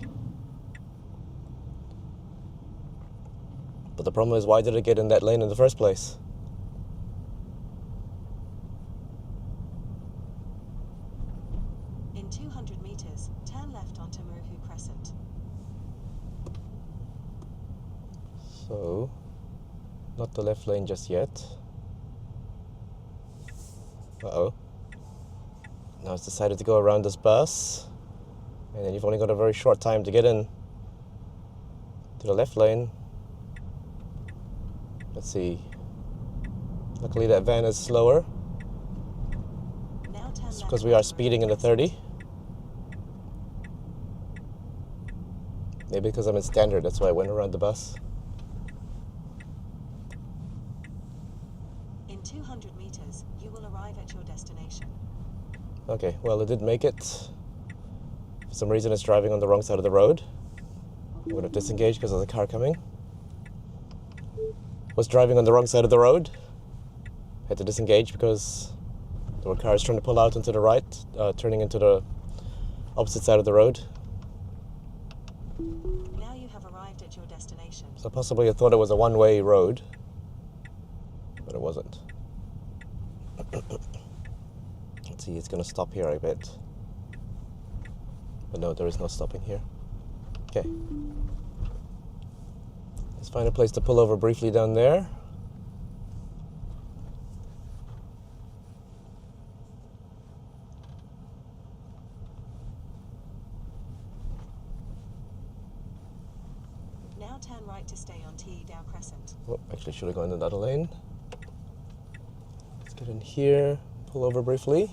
But the problem is, why did it get in that lane in the first place? In 200 meters, turn left onto Muruhu Crescent. So, not the left lane just yet. Uh-oh. Now it's decided to go around this bus. And then you've only got a very short time to get in to the left lane. Let's see. Luckily that van is slower. Now turn left Because we are onto speeding Muruhu in the Crescent. 30. Maybe because I'm in standard, that's why I went around the bus. In 200 meters, you will arrive at your destination. Okay, well it did make it. For some reason it's driving on the wrong side of the road. I would have disengaged because there's a car coming. Was driving on the wrong side of the road. Had to disengage because there were cars trying to pull out into the right, turning into the opposite side of the road. Now you have arrived at your destination. So possibly I thought it was a one-way road, but it wasn't. Let's see, it's going to stop here, I bet. But no, there is no stopping here. Okay. Let's find a place to pull over briefly down there. turn right to stay on Teedale Crescent. Oh, actually, should have gone in another lane. Let's get in here, pull over briefly.